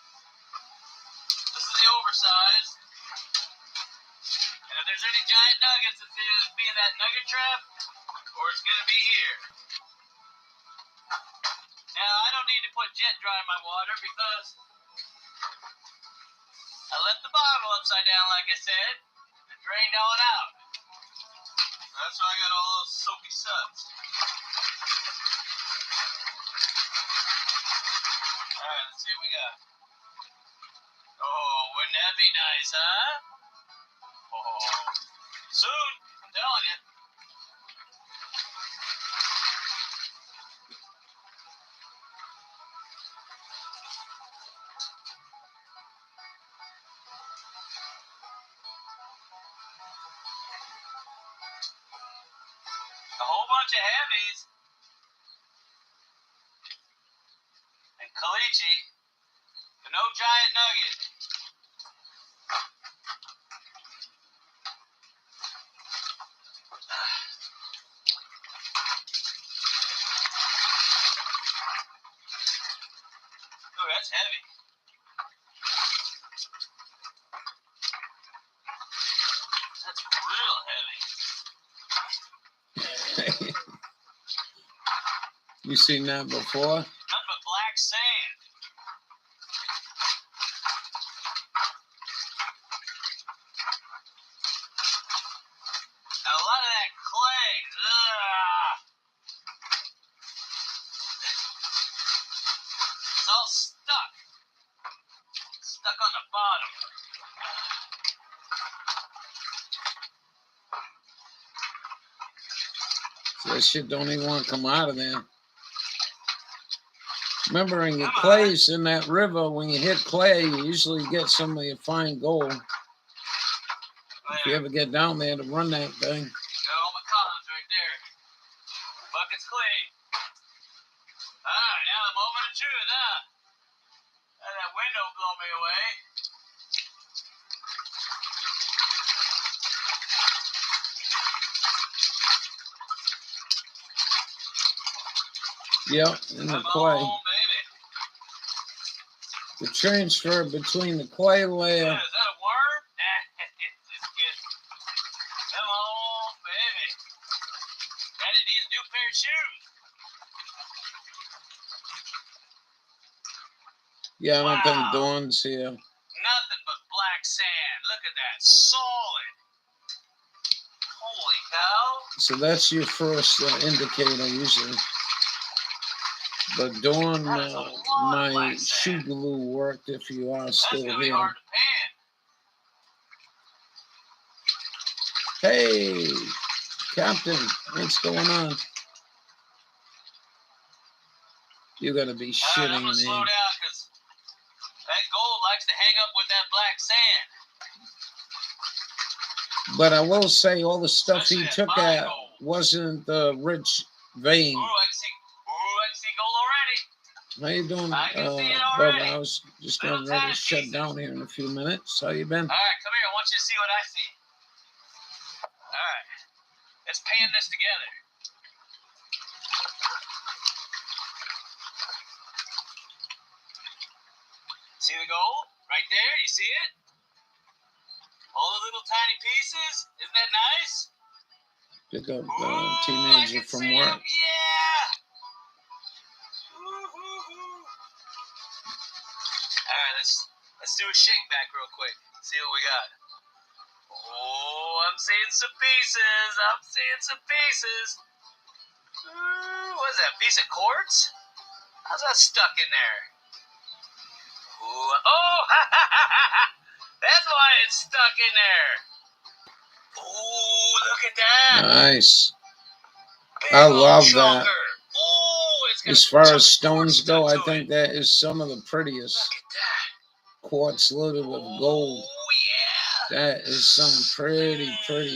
This is the oversized. And if there's any giant nuggets, it's either be in that nugget trap or it's going to be here. Now, I don't need to put jet dry in my water because I left the bottle upside down, like I said, and drained all it out. That's why I got all those soapy suds. All right, let's see what we got. Oh, wouldn't that be nice, huh? Oh, soon, I'm telling you. A whole bunch of heavies. And caliche, but no giant nugget. Oh, that's heavy. That's real heavy. You seen that before? Nothing but black sand. Now, a lot of that clay. It's all stuck. Stuck on the bottom. So that shit don't even want to come out of there. Remember, when your clay's in that river, when you hit clay, you usually get some of your fine gold. If you ever get down there to run that thing. Got all my columns right there. Bucket's clean. All right, now the moment of truth, huh? Let that window blow me away. Yep, in the clay. The transfer between the clay layer. Yeah, is that a worm? Just kidding. Come on, baby. Daddy needs a new pair of shoes. Yeah, I don't think Wow. Dawn's here. Nothing but black sand. Look at that. Solid. Holy cow. So that's your first indicator usually. But Dawn, my shoe glue worked if you are still That's gonna be here. hard to pan. Hey, Captain, what's going on? You gotta be shitting I'm gonna me. slow down because that gold likes to hang up with that black sand. But I will say all the stuff he took out wasn't the rich vein. Ooh, I can see gold already. How you doing, I can see it brother? already. I was just getting ready to shut down here in a few minutes. How you been? All right, come here. I want you to see what I see. All right, let's pan this together. See the gold right there? You see it? All the little tiny pieces. Isn't that nice? Pick up teenager from work. Yeah. All right, let's do a shake back real quick. See what we got. Oh, I'm seeing some pieces. I'm seeing some pieces. Ooh, what is that? Piece of quartz? How's that stuck in there? Ooh, oh, that's why it's stuck in there. Ooh, look at that. Nice. Big I old love chunker. that. Ooh, it's got As far as stones go, I think that is some of the prettiest. Look at that. Quartz loaded with gold. Oh, yeah. That is some pretty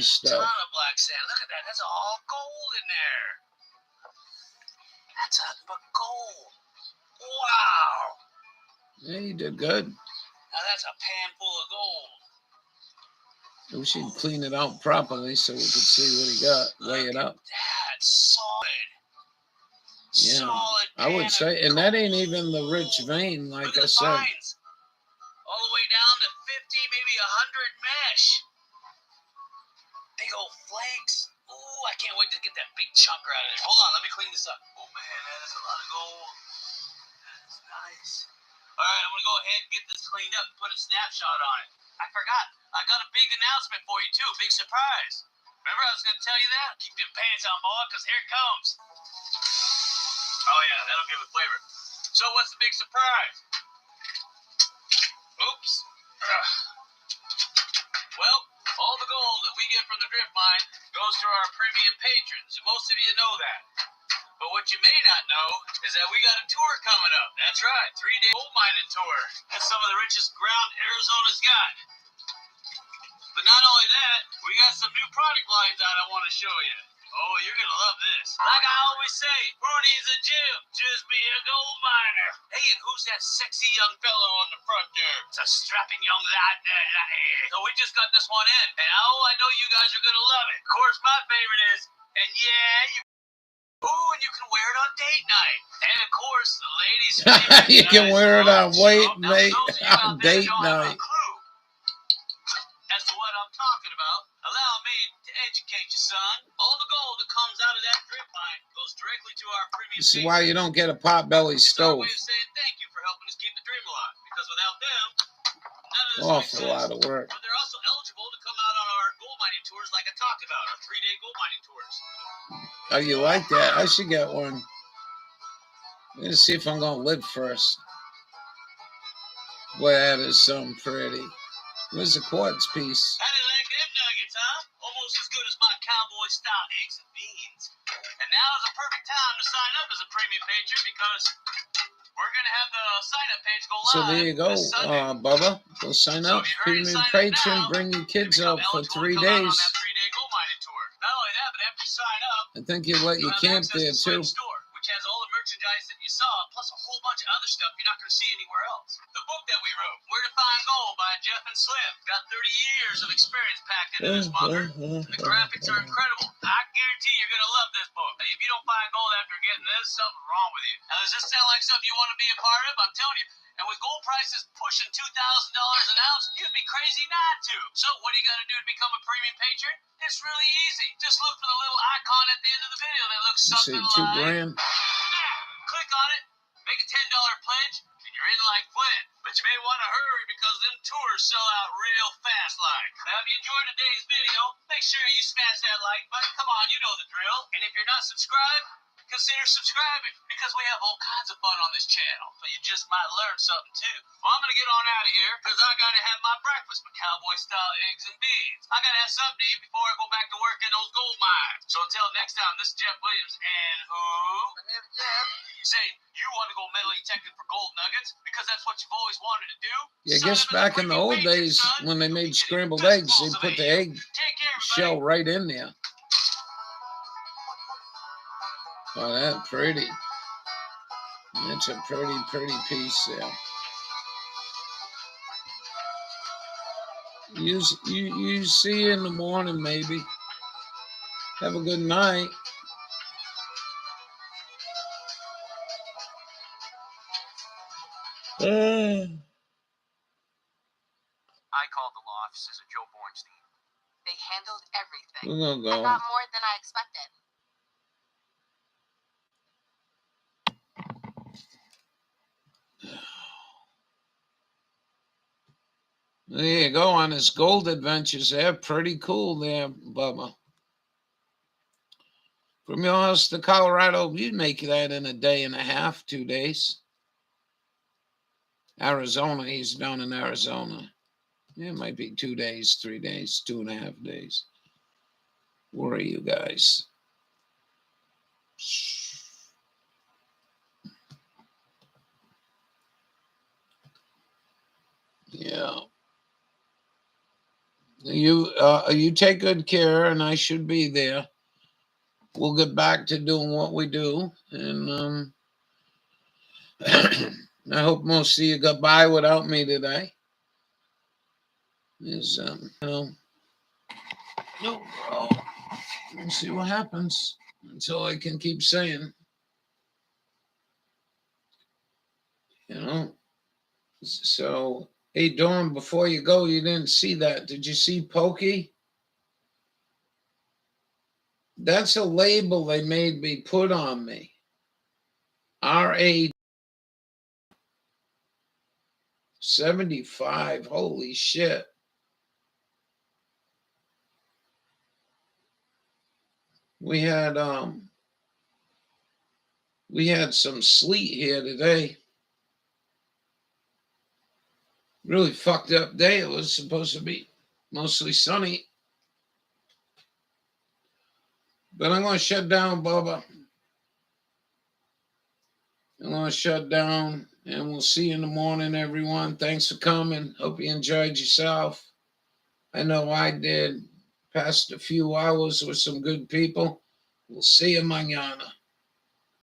stuff. Ton of black sand. Look at that. That's all gold in there. That's nothing but gold. Wow. Yeah, you did good. Now that's a pan full of gold. I wish he'd clean it out properly so we could see what he got. Weigh it up. That's solid. Yeah, Solid I would say, and that ain't even the rich vein, like I said. fines. All the way down to 50, maybe 100 mesh. Big old flakes. Ooh, I can't wait to get that big chunker out of there. Hold on, let me clean this up. Oh man, that is a lot of gold. That's nice. All right, I'm gonna go ahead and get this cleaned up and put a snapshot on it. I forgot. I got a big announcement for you too, a big surprise. Remember I was gonna tell you that? Keep your pants on, boy, because here it comes. Oh yeah, that'll give it flavor. So what's the big surprise? Oops. Well, all the gold that we get from the drift mine goes to our premium patrons. Most of you know that. But what you may not know is that we got a tour coming up. That's right, 3-day gold mining tour. That's some of the richest ground Arizona's got. But not only that, we got some new product lines out I want to show you. Oh, you're going to love this. Like I always say, who needs a gym? Just be a gold miner. Hey, and who's that sexy young fellow on the front there? It's a strapping young lad there. So we just got this one in. And I know you guys are going to love it. Of course, my favorite is, and yeah, ooh, and you can wear it on date night. And of course, the ladies' favorite. You can wear it on date night. As to what I'm talking about, allow me to educate you, son. All the gold that comes out of that drip mine goes directly to our premium. This is why you don't get a potbelly stove. It's our way of saying thank you for helping us keep the dream alive. Because without them, none of this Awful makes lot sense. of work. But they're also eligible to come out on our gold mining tours like I talked about, our 3-day gold mining tours. Oh, you like that? I should get one. I'm gonna see if I'm gonna live first. Boy, that is something pretty. Where's the quartz piece? How do you like them nuggets, huh? Almost as good as my cowboy-style eggs and beans. And now is a perfect time to sign up as a premium patron because we're going to have the sign-up page go live. So there you go, Bubba. Go sign up. Premium patron. Bring your kids out for 3 days. On that 3-day gold mining tour. Not only that, but after you sign up, I think he'll let you camp there too. store, which has all the merchandise that you saw, plus a whole bunch of other stuff you're not going to see anywhere else. The book that we wrote, Where to Find Gold by Jeff and Slim, got 30 years of experience packed into this mugger. The graphics are incredible. I guarantee you're going to love this book. If you don't find gold after getting this, something's wrong with you. Now, does this sound like something you want to be a part of? I'm telling you. And with gold prices pushing $2,000 an ounce, you'd be crazy not to. So what do you got to do to become a premium patron? It's really easy. Just look for the little icon at the end of the video that looks something like... Click on it, make a $10 pledge, and you're in like Flint. But you may want to hurry because them tours sell out real fast like. Now, if you enjoyed today's video, make sure you smash that like button. Come on, you know the drill. And if you're not subscribed, consider subscribing because we have all kinds of fun on this channel. So you just might learn something too. Well, I'm going to get on out of here because I got to have my breakfast, my cowboy style eggs and beans. I got to have something to eat before I go back to work in those gold mines. So until next time, this is Jeff Williams and who? My name's Jeff. Say you want to go metal detecting for gold nuggets because that's what you've always wanted to do? Yeah, I guess back in the old days when they made scrambled eggs, they put the egg shell right in there. Oh, that's pretty. That's a pretty piece there. You see you in the morning, maybe. Have a good night. I called the law offices of Joe Bornstein. They handled everything. We're gonna I go. got more than I expected. There you go on his gold adventures. They're pretty cool there, Bubba. From your house to Colorado, you'd make that in a day and a half, 2 days. Arizona, he's down in Arizona. Yeah, it might be 2 days, 3 days, 2.5 days. Where are you guys? Yeah. You take good care, and I should be there. We'll get back to doing what we do, and I hope most of you got by without me today. Is we'll see what happens. That's all I can keep saying. So, hey, Dawn, before you go, you didn't see that. Did you see Pokey? That's a label they made me put on me. RA 75. Holy shit. We had some sleet here today. Really fucked up day. It was supposed to be mostly sunny. But I'm going to shut down, Bubba. I'm going to shut down, and we'll see you in the morning, everyone. Thanks for coming. Hope you enjoyed yourself. I know I did. Passed a few hours with some good people. We'll see you mañana.